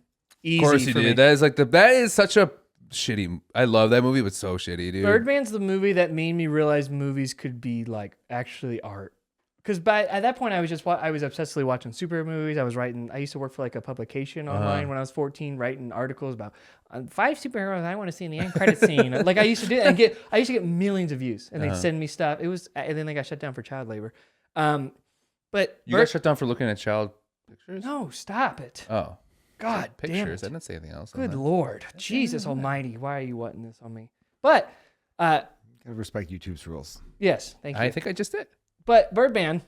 Easy Of course you for did. me. That is that is such a shitty. I love that movie, but so shitty, dude. Birdman's the movie that made me realize movies could be like actually art. Because at that point I was obsessively watching superhero movies. I used to work for like a publication online when I was 14, writing articles about 5 superheroes I want to see in the end credit scene. Like I used to do that and I used to get millions of views, and they'd send me stuff. And then they got shut down for child labor. But You got shut down for looking at child pictures? no, stop it. Oh. God damn Pictures. it. I didn't say anything else. on Good that. Lord. Jesus Almighty. Why are you wanting this on me? But Gotta respect YouTube's rules. yes, thank you. I think I just did. But Birdman,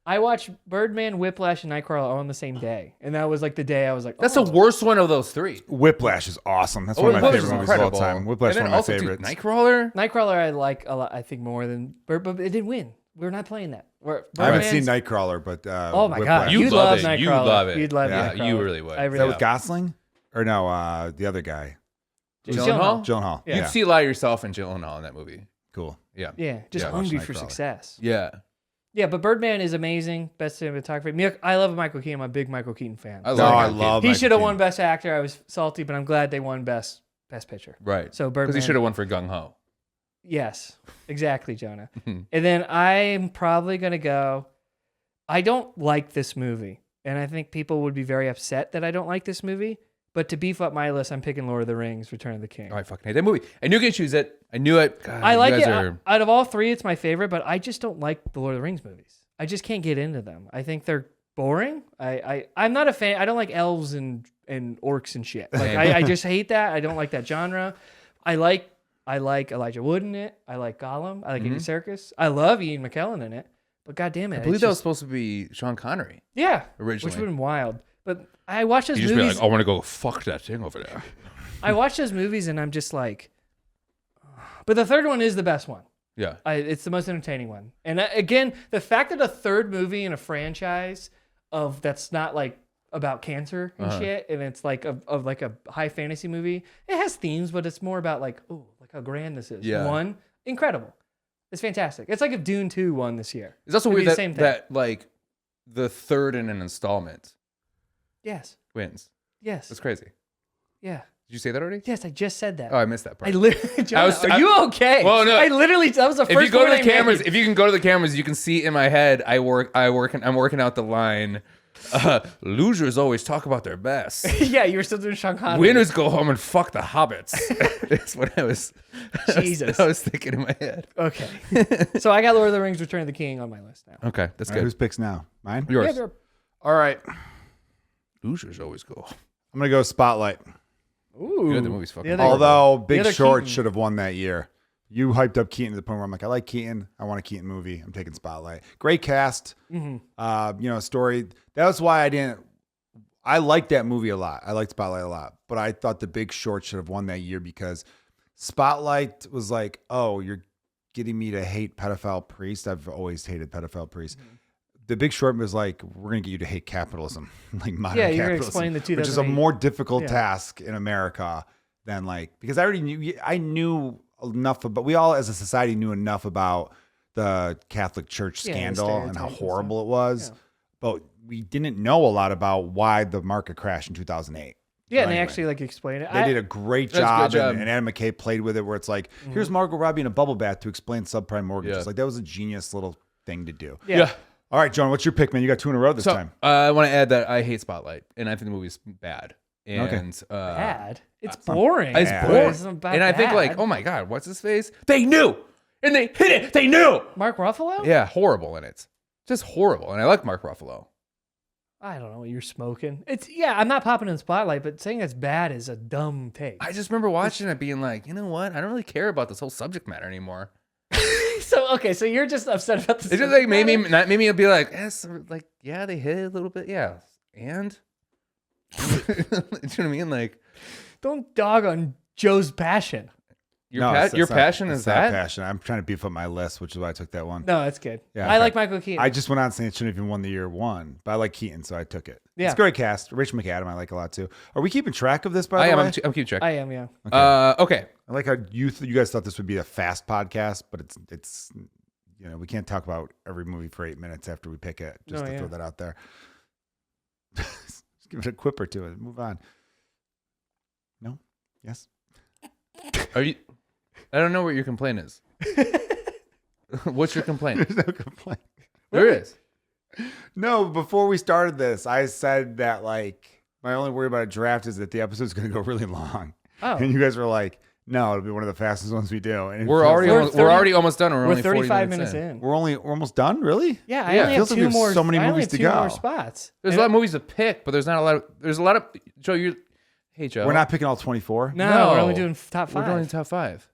I watched Birdman, Whiplash, and Nightcrawler all on the same day, and that was like the day I was like, That's oh. the worst one of those three. Whiplash is awesome. That's one of my Whiplash favorite is movies of all incredible. time. Whiplash is And one then of my also, dude, favorites. Nightcrawler. Nightcrawler. I like a lot. I think more than but it didn't win. We're not playing that. I haven't seen Birdman's- Nightcrawler, but Oh my Whiplash. God, You'd you'd love love it. You'd Nightcrawler. love it. You'd love Yeah, Nightcrawler. you really would. I Is really that would. with Gosling? Or no, the other guy. Gyllenhaal. Gyllenhaal. Yeah. You'd see a lot of yourself in Gyllenhaal in that movie. Cool. Yeah. Yeah, just Yeah, hungry watch for Nightcrawler. success. Yeah. Yeah, but Birdman is amazing. Best cinematography. I love Michael Keaton. I'm a big Michael Keaton fan. I Oh, love I Michael love He Michael should have Keaton. won Best Actor. I was salty, but I'm glad they won Best Picture. Right. So Because Birdman. he should have won for Gung Ho. Yes, exactly, Jonah. And then I'm probably gonna go. I don't like this movie, and I think people would be very upset that I don't like this movie. But to beef up my list, I'm picking Lord of the Rings: Return of the King. Oh, I fucking hate that movie. I knew you could choose it. I knew it. God, I you like guys it. are- Out of all three, it's my favorite, but I just don't like the Lord of the Rings movies. I just can't get into them. I think they're boring. I'm not a fan. I don't like elves and orcs and shit. Like Same. I just hate that. I don't like that genre. I like Elijah Wood in it. I like Gollum. I like Andy Serkis. I love Ian McKellen in it. But God damn it, I believe it's that was just- supposed to be Sean Connery. yeah, originally. which would have been wild. But I watch those You just be movies. like, I want to go fuck that thing over there. I watch those movies and I'm just like. But the third one is the best one. Yeah. It's the most entertaining one. And again, the fact that a third movie in a franchise that's not like about cancer and shit, and it's like of like a high fantasy movie, it has themes, but it's more about like, oh, like how grand this is. Yeah. One, incredible. It's fantastic. It's like if Dune 2 won this year. It's also It'd be weird the that, same thing. that like the third in an installment Yes. wins. Yes. That's crazy. Yeah. Did you say that already? Yes, I just said that. Oh, I missed that part. I literally, Jonah, are you okay? Well, no. I literally, that was the first If you go point to I the made. cameras, if you can go to the cameras, you can see in my head. I'm working out the line. Losers always talk about their best. Yeah, you were still doing Sean Connery. Winners go home and fuck the hobbits. That's what I was. Jesus. I was thinking in my head. Okay. So I got Lord of the Rings: Return of the King on my list now. Okay, that's All right, good. whose picks now? Mine? Yours. Yeah, they're- All right. Losers always go. I'm going to go Spotlight. Ooh. Good, the movie's fucking other- good. Although Big other Short Keaton. should have won that year. You hyped up Keaton to the point where I'm like, I like Keaton. I want a Keaton movie. I'm taking Spotlight. Great cast. Story. That was why I liked that movie a lot. I liked Spotlight a lot. But I thought The Big Short should have won that year because Spotlight was like, oh, you're getting me to hate pedophile priests. I've always hated pedophile priests. The Big Short was like, we're going to get you to hate capitalism, like modern Yeah, you're gonna capitalism, explain the which is a 2008 more difficult Yeah. task in America than like, because I knew enough about, we all as a society knew enough about the Catholic Church Yeah, the scandal and how stereotypes and horrible stuff. it was, Yeah. but we didn't know a lot about why the market crashed in 2008. Yeah, and they Anyway. actually like explain it. They did a great That's a job, good job. And Adam McKay played with it where it's like, here's Margot Robbie in a bubble bath to explain subprime mortgages. Yeah. Like that was a genius little thing to do. Yeah. All right, John, what's your pick, man? You got 2 in a row this So time. I want to add that I hate Spotlight, and I think the movie's bad. And Bad. It's boring. it's bad. boring. It's not bad. And I think like, oh my god, what's his face? They knew, and they hit it. They knew. Mark Ruffalo? Yeah, horrible in it. Just horrible. And I like Mark Ruffalo. I don't know what you're smoking. I'm not popping in the spotlight, but saying it's bad is a dumb take. I just remember watching it, being like, you know what? I don't really care about this whole subject matter anymore. So you're just upset about this. It's just like made me be like, yes, like yeah, they hit it a little bit, yeah, and you know what I mean? Like, Don't dog on Joe's passion. your it's not- passion it's is not that? passion. I'm trying to beef up my list, which is why I took that one. No, that's good. Yeah, I okay. like Michael Keaton. I just went on saying it shouldn't have even won the year one, but I like Keaton, so I took it. Yeah. It's a great cast. Rachel McAdam, I like a lot too. Are we keeping track of this, by I the am. way? I'm keeping track. I am, yeah. Okay. I like how you guys thought this would be a fast podcast, but it's we can't talk about every movie for 8 minutes after we pick it. Just to throw that out there. Just give it a quip or two and move on. No? Yes? Are you? I don't know what your complaint is. What's your complaint? There's no complaint. There is. No, before we started this, I said that like my only worry about a draft is that the episode's going to go really long. Oh. And you guys were like, "No, it'll be one of the fastest ones we do." And it We're feels already like- almost, we're already almost done. We're We're only 35 minutes in. we're almost done, really? Yeah, I Yeah. only It feels have like we two have more. so many I only movies have to two go. more spots. There's a lot of movies to pick, but there's not a lot of. There's a lot of. Joe, you. Hey, Joe. We're not picking all 24. No, No. we're only doing top We're 5. doing top 5.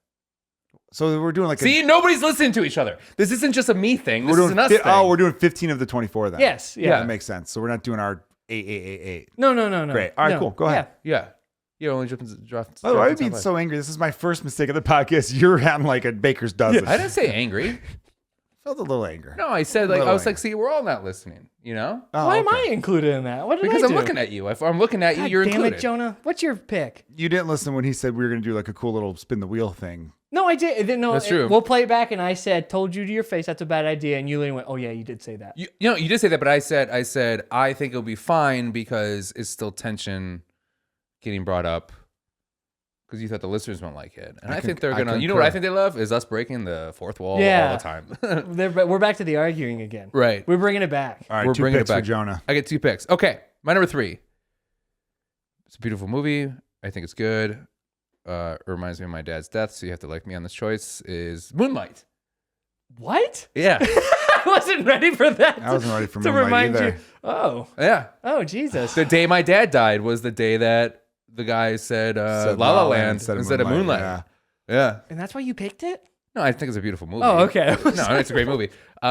So we're doing like See, nobody's listening to each other. This isn't just a me thing. This we're is doing an us thing. we're doing 15 of the 24 then. Yes. Yeah. That makes sense. So we're not doing our 8. No. Great. All right, No. cool. Go ahead. Yeah. You're only dropped. By the way, I'm being so angry. This is my first mistake of the podcast. You're on like a baker's dozen. I didn't say angry. Felt a little anger. No, I said like Little I was angry. like, see, we're all not listening. You know, Oh, Why am okay. I included in that? What did because I I'm do? looking at you. If I'm looking at you, God you're damn included. it, Jonah. What's your pick? You didn't listen when he said we were going to do like a cool little spin the wheel thing. No, I did. No, That's true. We'll play it back, and I said, "Told you to your face, that's a bad idea," and you literally went, "Oh yeah, you did say that." You know, you did say that, but I said I think it'll be fine because it's still tension getting brought up. Because you thought the listeners won't like it, and I think they're gonna. You know what I think they love is us breaking the fourth wall Yeah. all the time. We're back to the arguing again. Right. We're bringing it back. All right, We're 2 bringing it picks for back. Jonah. I get 2 picks. Okay, my number 3. It's a beautiful movie. I think it's good. It reminds me of my dad's death, so you have to like me on this choice. Is Moonlight? What? Yeah, I wasn't ready for that. I wasn't ready for to Moonlight remind either. you. Oh, yeah. oh, Jesus. The day my dad died was the day that the guy said La La Land instead of Moonlight. Yeah. Yeah. And that's why you picked it? No, I think it's a beautiful movie. Oh, okay. No, it's a great movie. No,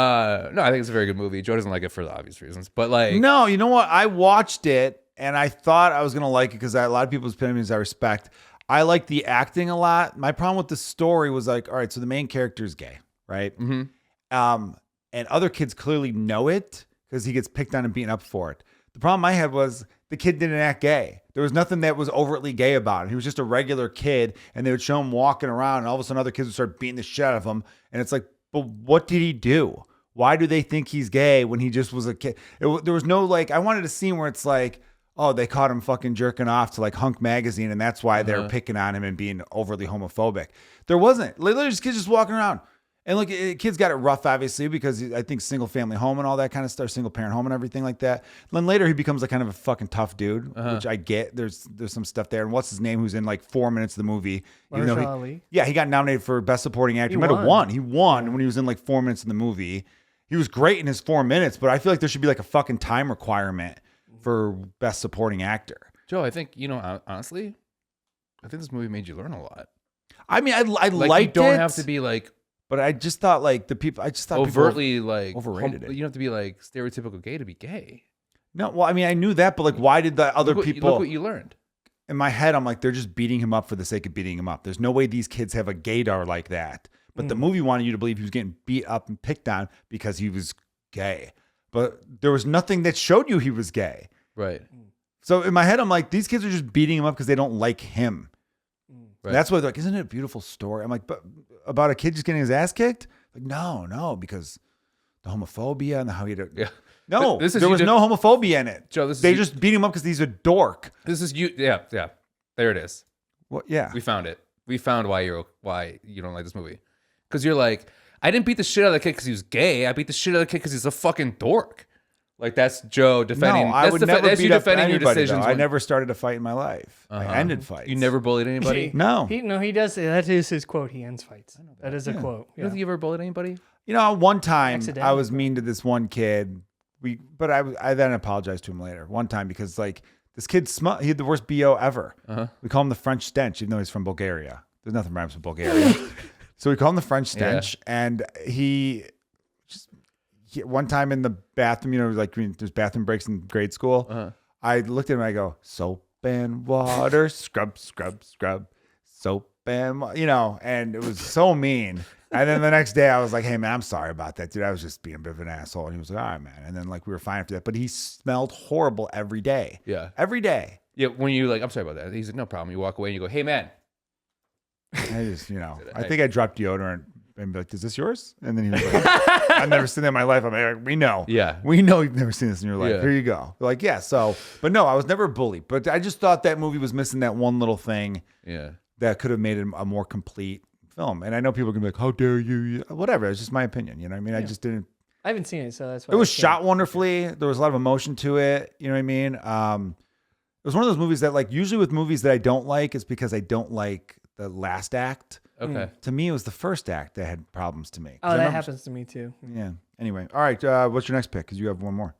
I think it's a very good movie. Joe doesn't like it for the obvious reasons, but like, No, you know what? I watched it and I thought I was going to like it because a lot of people's opinions I respect. I like the acting a lot. My problem with the story was like, all right, so the main character is gay, right? Mhm. And other kids clearly know it because he gets picked on and beaten up for it. The problem I had was the kid didn't act gay. There was nothing that was overtly gay about him. He was just a regular kid, and they would show him walking around, and all of a sudden other kids would start beating the shit out of him. And it's like, but what did he do? Why do they think he's gay when he just was a kid? There was no like, I wanted a scene where it's like, oh, they caught him fucking jerking off to like Hunk magazine, and that's why they're picking on him and being overly homophobic. There wasn't. Literally, just kids just walking around. And look, kids got it rough, obviously, because I think single family home and all that kind of stuff, single parent home and everything like that. And then later he becomes like kind of a fucking tough dude, which I get. There's some stuff there. And what's his name? Who's in like 4 minutes of the movie? Even though Mahershala Ali? yeah, he got nominated for Best Supporting Actor. He might have won. won. He won when he was in like 4 minutes in the movie. He was great in his 4 minutes, but I feel like there should be like a fucking time requirement for Best Supporting Actor. Joe, I think, you know, honestly, I think this movie made you learn a lot. I mean, I Like, liked you don't it, have to be like but I just thought like the people. I just thought overtly like overrated it. You don't have to be like stereotypical gay to be gay. No, well, I mean, I knew that, but like, why did the other Look people? what you learned. In my head, I'm like, they're just beating him up for the sake of beating him up. There's no way these kids have a gaydar like that. But the movie wanted you to believe he was getting beat up and picked on because he was gay. But there was nothing that showed you he was gay. Right. So in my head, I'm like, these kids are just beating him up because they don't like him. Right. That's why they're like, isn't it a beautiful story? I'm like, but about a kid just getting his ass kicked? Like, no, because the homophobia and how he. Yeah. No, This is there you was just- no homophobia in it. Joe, this is they you- just beat him up because he's a dork. This is you. Yeah. There it is. Well, yeah. We found it. We found why you don't like this movie. Because you're like, I didn't beat the shit out of the kid because he was gay. I beat the shit out of the kid because he's a fucking dork. Like that's Joe defending. No, I that's would never that's you beat up defending your anybody, decisions. though. I when- never started a fight in my life. I ended fights. You never bullied anybody. No. He does. That is his quote. He ends fights. That is a quote. You don't think you ever bullied anybody? You know, one time Accidentally, I was mean to this one kid. But I then apologized to him later. One time because like this kid he had the worst BO ever. We call him the French stench, even though he's from Bulgaria. There's nothing rhymes with Bulgaria. So we call him the French stench, and he one time in the bathroom, you know, like there's bathroom breaks in grade school. I looked at him and I go, soap and water, scrub, scrub, scrub, soap and you know, and it was so mean. And then the next day I was like, hey man, I'm sorry about that, dude. I was just being a bit of an asshole. And he was like, all right, man. And then like we were fine after that. But he smelled horrible every day. Yeah. Every day. Yeah. When you like, I'm sorry about that. He's like, no problem. You walk away and you go, hey man. I just, you know, I think I dropped deodorant and be like, is this yours? And then he was like, I've never seen that in my life. I'm like, we know. Yeah. We know you've never seen this in your life. Yeah. Here you go. They're like, yeah. So, but no, I was never a bully. But I just thought that movie was missing that one little thing Yeah. that could have made it a more complete film. And I know people are going to be like, how dare you? Whatever. It's just my opinion. You know what I mean? I just didn't. I haven't seen it, so that's why It was I can't- shot wonderfully. There was a lot of emotion to it. You know what I mean? It was one of those movies that, like, usually with movies that I don't like, it's because I don't like the last act. Okay. To me, it was the first act that had problems to me. 'Cause Oh, I that remember- happens to me too. Yeah. Anyway, all right. What's your next pick? Because you have one more.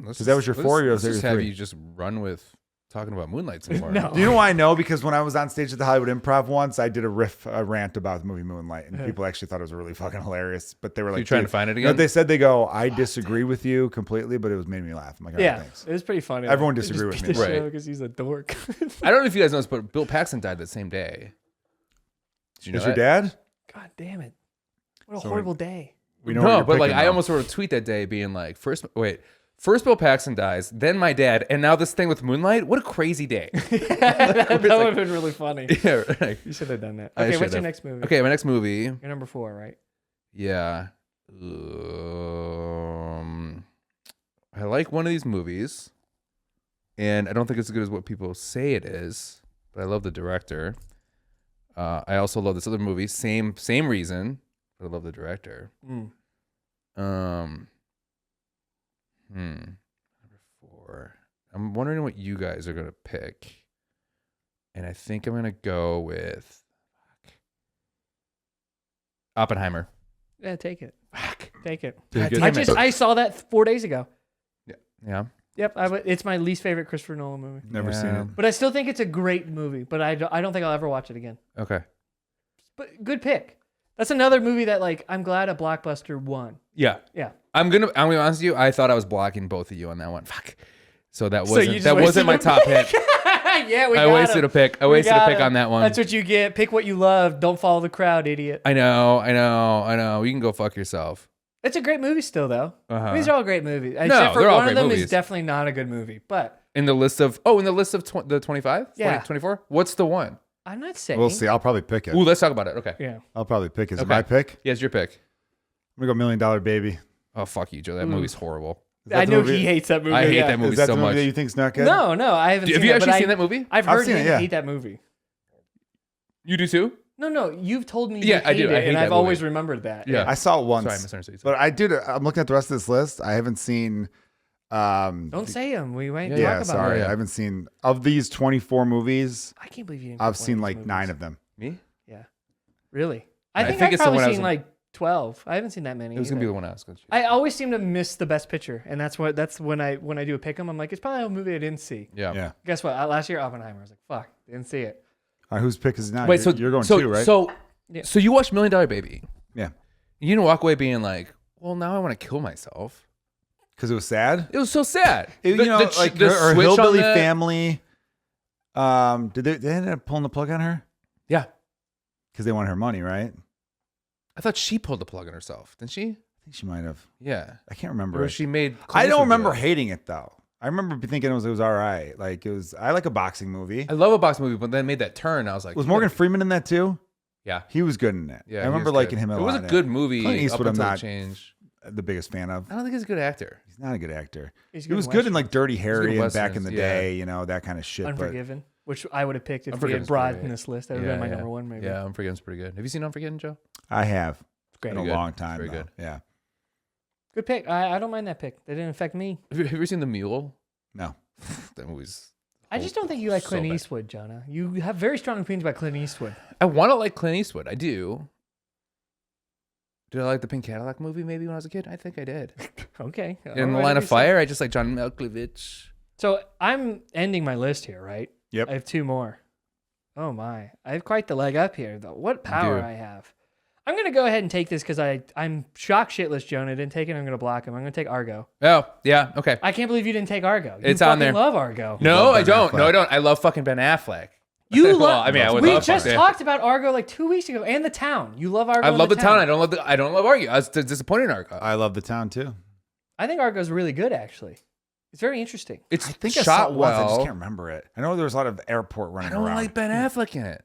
Because that was your 4 or was that just your have 3? you just run with talking about Moonlight some more. No. Do you know why I know? Because when I was on stage at the Hollywood Improv once, I did a rant about the movie Moonlight, and people actually thought it was really fucking hilarious. But they were like, you trying "Dude," to find it you know, again? they said I disagree with you completely, but it was made me laugh. I'm like, all right, Yeah, thanks. it was pretty funny. Everyone Just disagreed with beat me. the shit Right. because he's a dork. I don't know if you guys know this, but Bill Paxton died that same day. Did you know Is your that? dad? God damn it! What a So horrible day. We know what No, you're but like picking, I though. almost wrote a tweet that day being like, first Bill Paxton dies, then my dad, and now this thing with Moonlight. What a crazy day. that would have been really funny. Yeah, right. You should have done that. I Okay, should what's your have. next movie? Okay, my next movie. You're number 4, right? Yeah. I like one of these movies, and I don't think it's as good as what people say it is, but I love the director. I also love this other movie. Same reason, but I love the director. Number 4. I'm wondering what you guys are gonna pick, and I think I'm gonna go with Oppenheimer. Yeah, take it. Take it. Take God it. damn it. I saw that 4 days ago. Yeah. Yep, it's my least favorite Christopher Nolan movie. Never seen Yeah. it. But I still think it's a great movie. But I don't think I'll ever watch it again. Okay. But good pick. That's another movie that like I'm glad a blockbuster won. Yeah. Yeah. I'm gonna be honest with you. I thought I was blocking both of you on that one. Fuck. So that So wasn't you just wasn't my wasted top hit. Yeah, we I got wasted him. a pick. I We wasted a got pick him. on that one. That's what you get. Pick what you love. Don't follow the crowd, idiot. I know. You can go fuck yourself. It's a great movie still, though. Uh-huh. These are all great movies. Except for they're all one of great them movies. is definitely not a good movie. But In the list of the 25? Yeah. 24? What's the one? I'm not saying. We'll see. I'll probably pick it. Ooh, let's talk about it. Okay. Yeah. I'll probably pick it. Is it Okay. my pick? Yeah, it's your pick. I'm going to go $1 Million Baby. Oh, fuck you, Joe. That movie's horrible. Is that I the know movie? he hates that movie. I hate yeah. that movie Is that so the movie much. that you think's not good? No, I haven't seen Have it. you but actually seen that movie? I've I've heard seen you it, yeah. hate that movie. You do too? No, you've told me Yeah, you I hate do. I it, hate and that I've always movie. remembered that. Yeah. I saw it once. Sorry, I misunderstood. But I'm looking at the rest of this list. I haven't seen. Don't say them. We might Yeah, talk about sorry. it. I haven't seen. Of these 24 movies, I can't believe you didn't I've pick one seen of these like movies. 9 of them. Me? Yeah. Really? I I think think I've it's the one probably I was seen in- like 12. I haven't seen that many. It was going to be either. the one I was going to choose. I always seem to miss the best picture, and that's when I do a pick 'em, I'm like, it's probably a movie I didn't see. Yeah. Yeah. Guess what? Last year Oppenheimer, I was like, fuck, didn't see it. All right, whose pick is it now? Wait, you're going 2, right? So you watched $1 Million Baby. yeah. You didn't walk away being like, well, now I want to kill myself. Because it was sad. It was so sad. You know, like the her switch on hillbilly the- family. Did they end up pulling the plug on her? Yeah. Because they wanted her money, right? I I thought she pulled the plug on herself. Didn't she? think she might have. Yeah. I can't remember. Or it. she made. I Clint don't Eastwood do remember that. hating it though. I remember thinking it was all right. Like it was. I like a boxing movie. I love a boxing movie, but then made that turn. I was like, Was you Morgan gotta- Freeman in that too? Yeah. He was good in it. Yeah. I he remember was liking good. him a It lot. was a in good movie. Clint Eastwood, up until I'm the not- change. the biggest fan of. I don't think he's a good actor. He's not a good actor. He's He was in good in Westerns. like Dirty Harry and back in Westerns, the yeah. day, you know, that kind of shit. Unforgiven, which I would have picked if we Unforgiven's had brought great. in this list. That would have been my number one, maybe. Yeah, Unforgiven's pretty good. Have you seen Unforgiven, Joe? But I have. It's great. In a Pretty good. long time. Very though. good. Yeah. Good pick. I don't mind that pick. That didn't affect me. Have you ever seen The Mule? No. That movie's. I just don't think you like so Clint bad. Eastwood, Jonah. You have very strong opinions about Clint Eastwood. I want to like Clint Eastwood. I do. Did I like the Pink Cadillac movie maybe when I was a kid? I think I did. Okay. In The Line of Fire, I just like John Malkovich. So I'm ending my list here, right? Yep. I have two more. Oh my. I have quite the leg up here, though. What power do. I have. I'm going to go ahead and take this because I'm shocked shitless Jonah didn't take it. I'm going to block him. I'm going to take Argo. Oh, yeah. Okay. I can't believe you didn't take Argo. You It's on fucking there. love Argo. No, love I Ben don't. No, Affleck. I don't. I love fucking Ben Affleck. You Well, love. I mean, I would we love just fucking- talked about Argo like 2 weeks ago, and The Town. You love Argo. I and love the town. I don't love Argo. I was disappointed in Argo. I love the town too. I think Argo's really good, actually. It's very interesting. It's I think I shot saw it once. I just well. can't remember it. I know there was a lot of airport I running don't around. like Ben Affleck in it.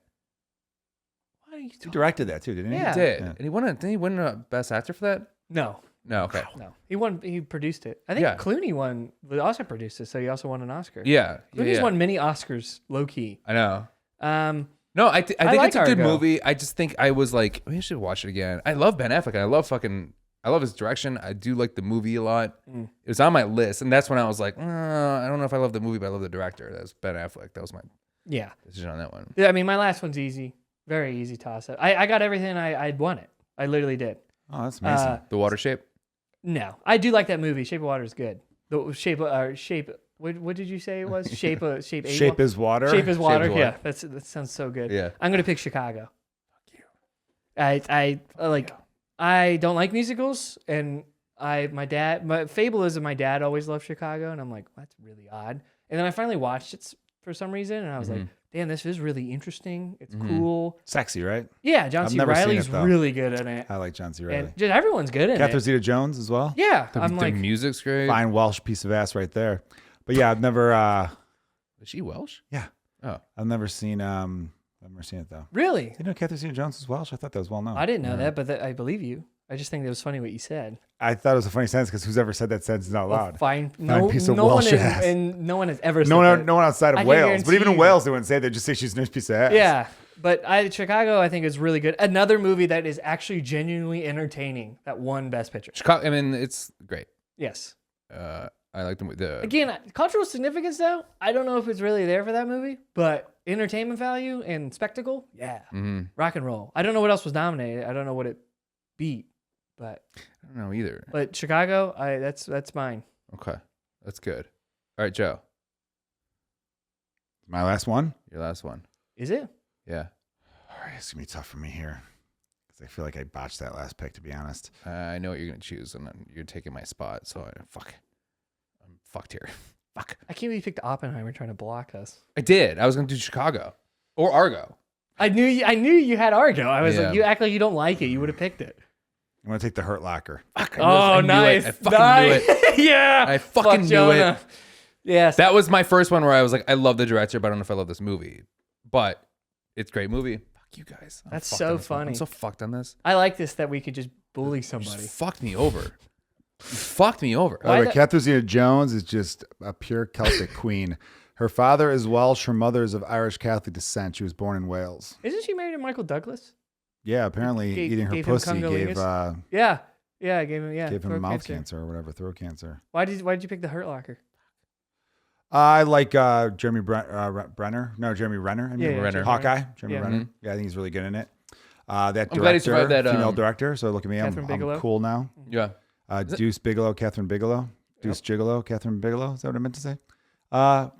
What are you He talking? directed that too, didn't he? Yeah. He did. Yeah. And he won. Didn't he win a Best Actor for that? No, No. Okay. no. He won. He produced it. I think Yeah. Clooney won. But also produced it, so he also won an Oscar. Yeah. Clooney's yeah. won many Oscars, low key. I know. I No, I think like it's a good Argo. movie. I just think I was like, we should watch it again. I love Ben Affleck. And I love his direction. I do like the movie a lot. Mm. It was on my list, and that's when I was like, I don't know if I love the movie, but I love the director. That's Ben Affleck. That was my Yeah. decision on that one. Yeah. I mean, my last one's easy. Very easy toss up. I got everything I'd wanted. I literally did. Oh, that's amazing. The Water Shape. No, I do like that movie. Shape of Water is good. The shape. What did you say it was? Shape Shape A- is water. Shape is water. Shape is Yeah, Water. that sounds so good. Yeah. I'm gonna pick Chicago. I like. I don't like musicals, and my fable is that my dad always loved Chicago, and I'm like, that's really odd. And then I finally watched it for some reason, and I was like, damn, this is really interesting. It's cool. Sexy, right? Yeah, John I've C. never seen Riley's it, though. really good in it, I like John C. Reilly. and just everyone's good in Catherine it. Zeta-Jones as well. Yeah, The, I'm the like, music's great. Fine Welsh piece of ass right there. But yeah, I've never. Is she Welsh? Yeah, Oh. I've never seen. I've never seen it though. really? Did you know Catherine Zeta-Jones is Welsh? I thought that was well known. I didn't know that, but I believe you. I just think it was funny what you said. I thought it was a funny sentence because who's ever said that sentence out Well, loud? fine. Fine piece of no one Welsh in, ass. and no one has ever said No one, that. no one outside I of can Wales. But even guarantee in you. Wales, they wouldn't say. They'd just say she's a nice piece of ass. Yeah, but Chicago, I think, is really good. Another movie that is actually genuinely entertaining that won Best Picture. Chicago. I mean, it's great. Yes. I like the Again, cultural significance, though, I don't know if it's really there for that movie, but entertainment value and spectacle, yeah. Rock and roll. I don't know what else was nominated. I don't know what it beat, but I don't know either. Chicago, that's mine. Okay, that's good. All right, Joe, My last one. your last one. Is it? Yeah, All right, it's gonna be tough for me here because I feel like I botched that last pick. To be honest. I know what you're gonna choose, and then you're taking my spot. So I'm fucked here. Fuck. I can't believe you picked Oppenheimer trying to block us. I did. I was gonna do Chicago or Argo. I knew you had Argo. I was Yeah. like, you act like you don't like it. You would have picked it. I'm gonna take the Hurt Locker. Fuck. Oh, I knew nice. It. I fucking knew it. Yeah. I fucking knew Jonah. it. Yes. That was my first one where I was like, I love the director, but I don't know if I love this movie. But it's a great movie. Fuck you guys. I'm That's fucked so on this one. funny. I'm so fucked on this. I like this that we could just bully You somebody. just fucked me over. You fucked me over. By the way, the- Catherine Zeta-Jones is just a pure Celtic queen. Her father is Welsh. Her mother is of Irish Catholic descent. She was born in Wales. Isn't she married to Michael Douglas? Yeah, apparently Gave eating her him pussy cunnilingus? gave Yeah. Yeah, I gave him gave him throat mouth cancer or whatever, throat cancer. Why did you pick the Hurt Locker? I like Jeremy Brenner. No, Jeremy Renner. I mean, Yeah, Renner. Hawkeye. Jeremy Yeah. Renner. Yeah, I think he's really good in it. That director, I'm glad he survived that, female um, director. So look at me, I'm Catherine Bigelow? cool now. Yeah. Deuce Bigelow, Catherine Bigelow. Deuce Gigolo, Catherine Bigelow. Is that what I meant to say? But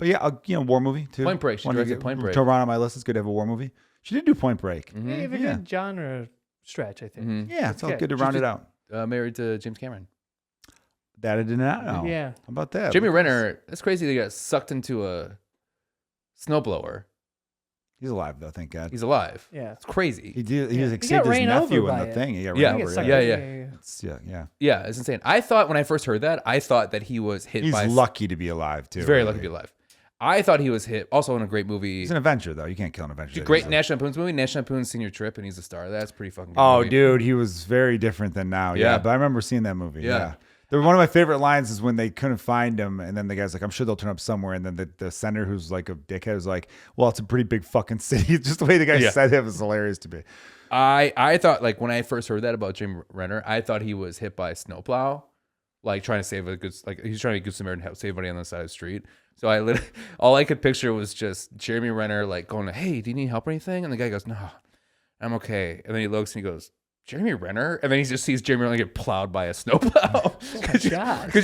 yeah, war movie too. Point Break. She Wanted to directed get- Point Break. Throw around on my list. It's good to have a war movie. She did do Point Break. They have a Yeah. good genre stretch, I think. Mhm. Yeah, it's all good. good to She's round it just- out. Married to James Cameron. That I did not know. Yeah. How about that? Jamie Renner, that's crazy. They got sucked into a snowblower. He's alive though, thank God. He's alive. Yeah. It's crazy. He did. He Yeah. was He like, got saved his ran over nephew in by the it. thing. He got Yeah. ran He over. gets sucked Yeah, in. yeah. It's, yeah. Yeah, it's insane. I thought when I first heard that, I thought that he was hit He's by. lucky to be alive too. He's very really. lucky to be alive. I thought he was hit. Also in a great movie. He's an Avenger, though. You can't kill an Avenger. Great National Lampoon's movie, National Lampoon's Senior Trip, and he's a star. That's pretty fucking good. Oh, movie. dude, he was very different than now. Yeah, Yeah. but I remember seeing that movie. Yeah. One of my favorite lines is when they couldn't find him, and then the guy's like, "I'm sure they'll turn up somewhere." And then the senator, who's like a dickhead, was like, "Well, it's a pretty big fucking city." Just the way the guy said it was hilarious to me. I thought, like, when I first heard that about Jeremy Renner, I thought he was hit by a snowplow, like trying to save he's trying to be a good Samaritan, help save money on the side of the street. So all I could picture was just Jeremy Renner like going, "Hey, do you need help or anything?" And the guy goes, "No, I'm okay." And then he looks and he goes, "Jeremy Renner?" And then he just sees Jeremy Renner get plowed by a snowplow. Could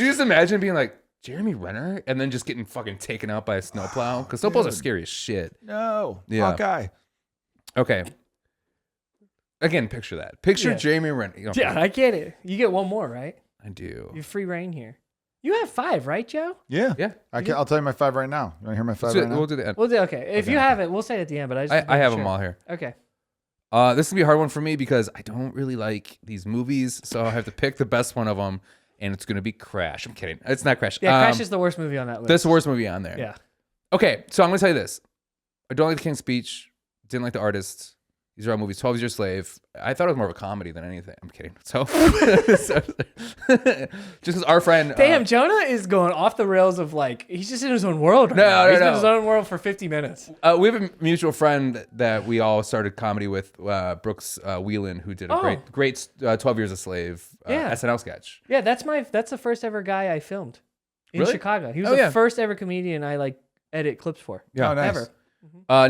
you just imagine being like, Jeremy Renner? And then just getting fucking taken out by a snowplow? Because snowplows are scary as shit. No, Yeah. Hawkeye. Okay. Again, picture that. Picture Jeremy Renner. You know, Yeah, I get it. You get one more, right? I do. You have free reign here. You have 5, right, Joe? Yeah, Yeah. I'll tell you my 5 right now. You want to hear my 5 right now? We'll do the end. We'll do okay. If you have it, we'll say it at the end. But I have them all here. Okay. This is gonna be a hard one for me because I don't really like these movies, so I have to pick the best one of them, and it's gonna be Crash. I'm kidding. It's not Crash. Yeah, Crash is the worst movie on that list. That's the worst movie on there. Yeah. Okay, so I'm gonna tell you this. I don't like The King's Speech. Didn't like The Artist. These are all movies. 12 Years a Slave. I thought it was more of a comedy than anything. I'm kidding. So, just because our friend. Damn, Jonah is going off the rails of like, he's just in his own world right No, now. no, He's no. in his own world for 50 minutes. We have a mutual friend that we all started comedy with, Brooks Whelan, who did a great 12 Years a Slave SNL sketch. Yeah, that's the first ever guy I filmed in Really? Chicago. He was Oh, the yeah. first ever comedian I like edit clips for. Yeah. Oh, nice. Ever.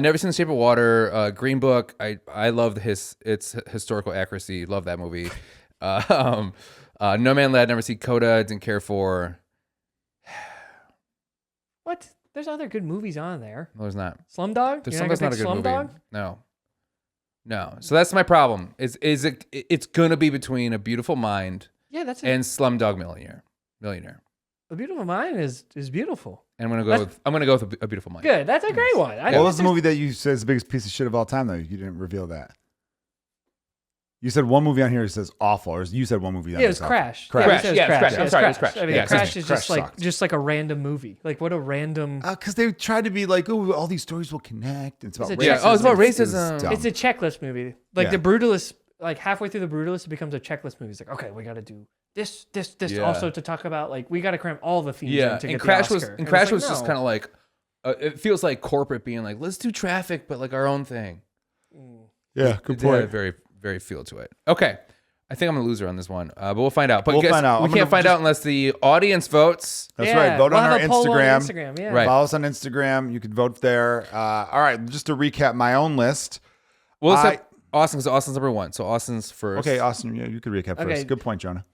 Never Seen the Shape of Water. Green Book. I loved its historical accuracy. Love that movie. No Man Land. Never seen Coda. Didn't care for. What? There's other good movies on there. No, there's not. Slumdog? There's You're some that's not a gonna good pick movie. Slumdog? No. So that's my problem. It's gonna be between A Beautiful Mind Yeah, that's and Slumdog Millionaire. A Beautiful Mind is beautiful. And I'm gonna go with A Beautiful Mind. Good. That's a great one. What was the movie that you said is the biggest piece of shit of all time, though? You didn't reveal that. You said one movie on here that says awful, or you said one movie on Yeah, it was here Crash. Crash. Yeah, Crash. it Yeah, was it's Crash. Yeah, I'm sorry, it was Crash. I mean, Yeah, Crash is Crash sucked. just like a random movie. Like what a random. Because they tried to be like, oh, all these stories will connect. And it's about It's a racism. check- Oh, it's about It was racism. dumb. It's a checklist movie. Like Yeah. the Brutalist. Like halfway through the Brutalist, it becomes a checklist movie. It's like, okay, we got to do this, Yeah. also to talk about. Like we got to cram all the themes. Yeah, in to and get Crash the was Oscar. and Crash it's like, was just no. kind of like it feels like corporate being like, let's do Traffic, but like our own thing. Yeah, good It had a point. very very feel to it. Okay, I think I'm a loser on this one, but we'll find out. But We'll guess, find out. we I'm can't gonna find just- out unless the audience votes. That's Yeah, right. Vote we'll on our have a poll Instagram. on Instagram. Yeah. Right. Follow us on Instagram. You can vote there. All right, just to recap my own list. We'll I- set Austin because Austin's number 1, so Austin's first. Okay, Austin, yeah, you could recap Okay. first. Good point, Jonah.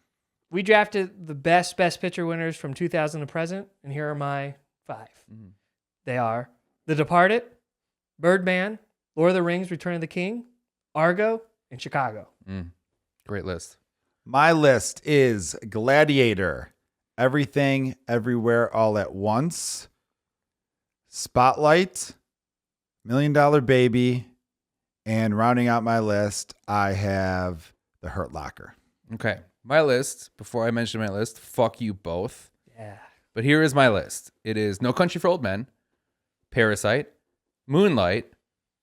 We drafted the best picture winners from 2000 to present, and here are my 5. They are The Departed, Birdman, Lord of the Rings: Return of the King, Argo, and Chicago. Great list. My list is Gladiator, Everything, Everywhere, All at Once, Spotlight, $1 Million Baby, and rounding out my list, I have The Hurt Locker. Okay, my list. Before I mention my list, fuck you both. Yeah. But here is my list. It is No Country for Old Men, Parasite, Moonlight,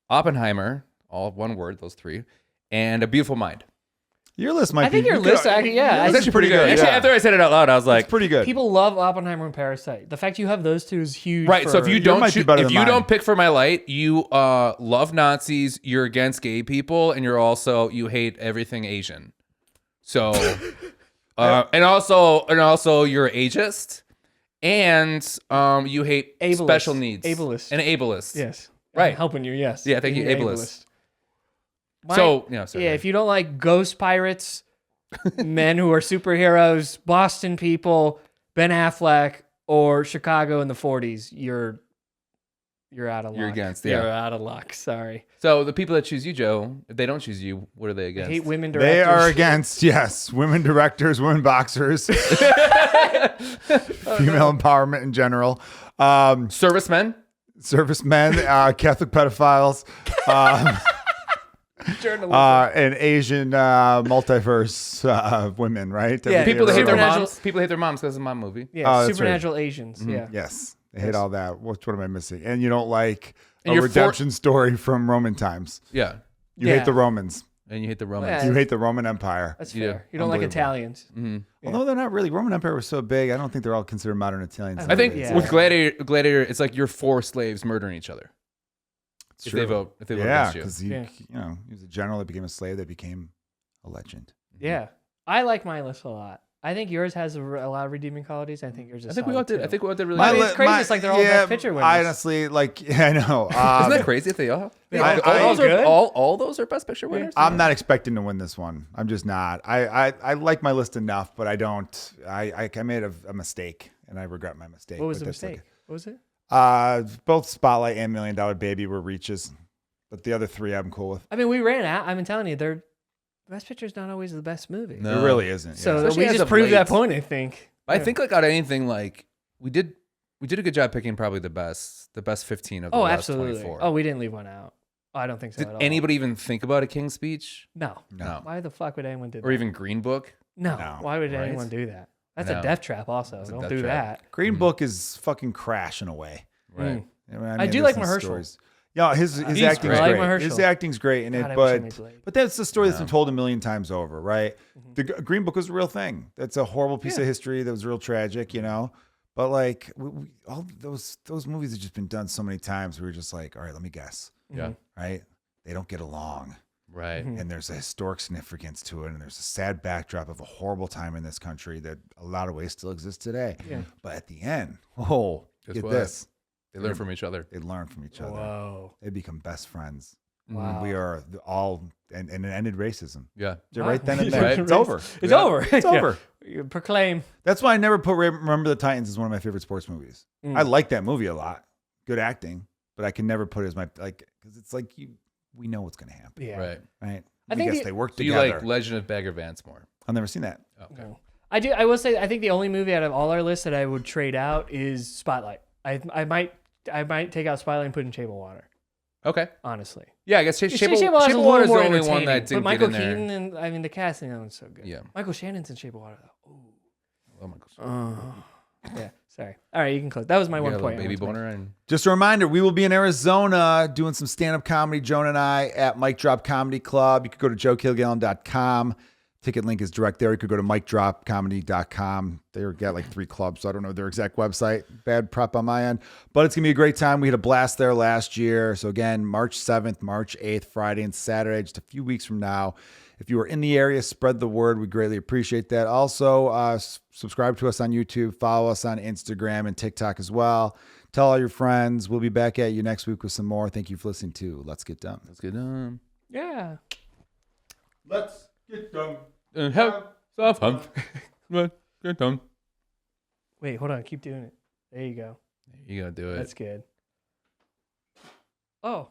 Oppenheimer, all one word, those 3, and A Beautiful Mind. Your list might I think be... your list, yeah. It's actually pretty good. Actually, yeah. after I said it out loud, I was like, It's pretty good. People love Oppenheimer and Parasite. The fact you have those two is huge. right. So if you Yours don't might be choo- better if than you mine. don't pick for my light, you love Nazis, you're against gay people, and you hate everything Asian. So and also you're ageist, and you hate Ableist. special needs. Ableist. And ableist. Yes. Right. I'm helping you, yes. Yeah, thank you, Being ableist. My- Sorry. yeah, if you don't like ghost pirates, men who are superheroes, Boston people, Ben Affleck, or Chicago in the 40s, you're out of luck. You're against, You're yeah. out of luck. Sorry. So the people that choose you, Joe, if they don't choose you, what are they I against? hate women directors. They are against, yes, women directors, women boxers, female empowerment in general, Servicemen. servicemen, Catholic pedophiles, journalism. and Asian multiverse women, right? Yeah, People that hate their Supernatural- moms. People hate their moms because of the mom movie. Yeah, that's supernatural Asians. Mm-hmm. Yeah. Yes. They hate all that. What am I missing? And you don't like And a you're redemption story from Roman times. Yeah. You Yeah. hate the Romans. And you hate the Romans. Yeah. You hate the Roman Empire. That's You do. fair. You don't like Unbelievable. Italians. Mhm. Although they're not really. Roman Empire was so big, I don't think they're all considered modern Italians. I think Yeah. with Gladiator, it's like you're 4 slaves murdering each other. It's If true. they vote Yeah, against you. because Yeah. he was a general that became a slave that became a legend. Yeah. I like my list a lot. I think yours has a lot of redeeming qualities. I think yours is I think we all solid, did. too. I think we all did really I good. mean, it's crazy. It's like they're all Best Picture winners. I honestly, like, I know. Isn't that crazy if they all? I- those good. are, all those are Best Picture winners. I'm not expecting to win this one. I'm just not. I like my list enough, but I don't. I made a mistake, and I regret my mistake. What was but the that's mistake? What was it? okay. Both Spotlight and $1 Million Baby were reaches, but the other 3 I'm cool with. I mean, we ran out. I'm telling you, the Best Picture is not always the best movie. No. It really isn't. So Especially we as just of proved that late. point, I think. I think like out of anything, like we did a good job picking probably the best 15 of the Oh, last absolutely. 24. Oh, we didn't leave one out. Oh, I don't think so Did at all. anybody even think about a King's Speech? No. No. Why the fuck would anyone do that? Or even Green Book? No. No. Why would Right? anyone do that? That's No. a death trap also. It's a Don't death do trap. that. Green Book is fucking trash in a way. Right. You know what I do there's like some Mahershala. stories. Yeah, his He's acting's great. I great. like His Mahershala. acting's great in God, it, I wish I but made Blade. that's the story that's been told a million times over, right? The Green Book was a real thing. That's a horrible piece of history that was real tragic, you know. But like all those movies have just been done so many times. We were just like, all right, let me guess, Yeah. right? They don't get along, Right. and there's a historic significance to it, and there's a sad backdrop of a horrible time in this country that a lot of ways still exists today. Yeah. But at the end, whoa, Guess get what? this. They learn from each other. They learn from each other. Whoa. They become best friends. Wow. We are all and it ended racism. Yeah. Right then and there. Right. It's over. It's Yeah. over. It's over. You proclaim. That's why I never put Remember the Titans as one of my favorite sports movies. I like that movie a lot. Good acting, but I can never put it as my because it's like we know what's going to happen, Yeah. Right. right? I think guess the- they work So you together. like Legend of Bagger Vance more? I've never seen that. Okay. No. I do. I will say. I think the only movie out of all our lists that I would trade out is Spotlight. I might take out Spotlight and put in Shape of Water. Okay. Honestly, Yeah, I guess Shape Shape of of Water is a Water little is more the only entertaining. one that But didn't Michael get in there. Keaton and I mean the casting on was so good. Yeah. Michael Shannon's in Shape of Water though. Ooh. Oh my God. Yeah. Sorry. All right, you can close. That was my You one got a little point. I baby wanted to make. boner and Just a reminder, we will be in Arizona doing some stand-up comedy, Joan and I, at Mic Drop Comedy Club. You could go to joekilgallen.com. Ticket link is direct there. You could go to micdropcomedy.com. They've got like 3 clubs, so I don't know their exact website. Bad prep on my end. But it's going to be a great time. We had a blast there last year. So again, March 7th, March 8th, Friday and Saturday, just a few weeks from now. If you are in the area, spread the word. We greatly appreciate that. Also, subscribe to us on YouTube. Follow us on Instagram and TikTok as well. Tell all your friends. We'll be back at you next week with some more. Thank you for listening to Let's Get Dumb. let's get Yeah. Let's get dumb. and have some fun. Let's get done. Wait, hold on. Keep doing it. There you go. You gotta do it. That's good. Oh.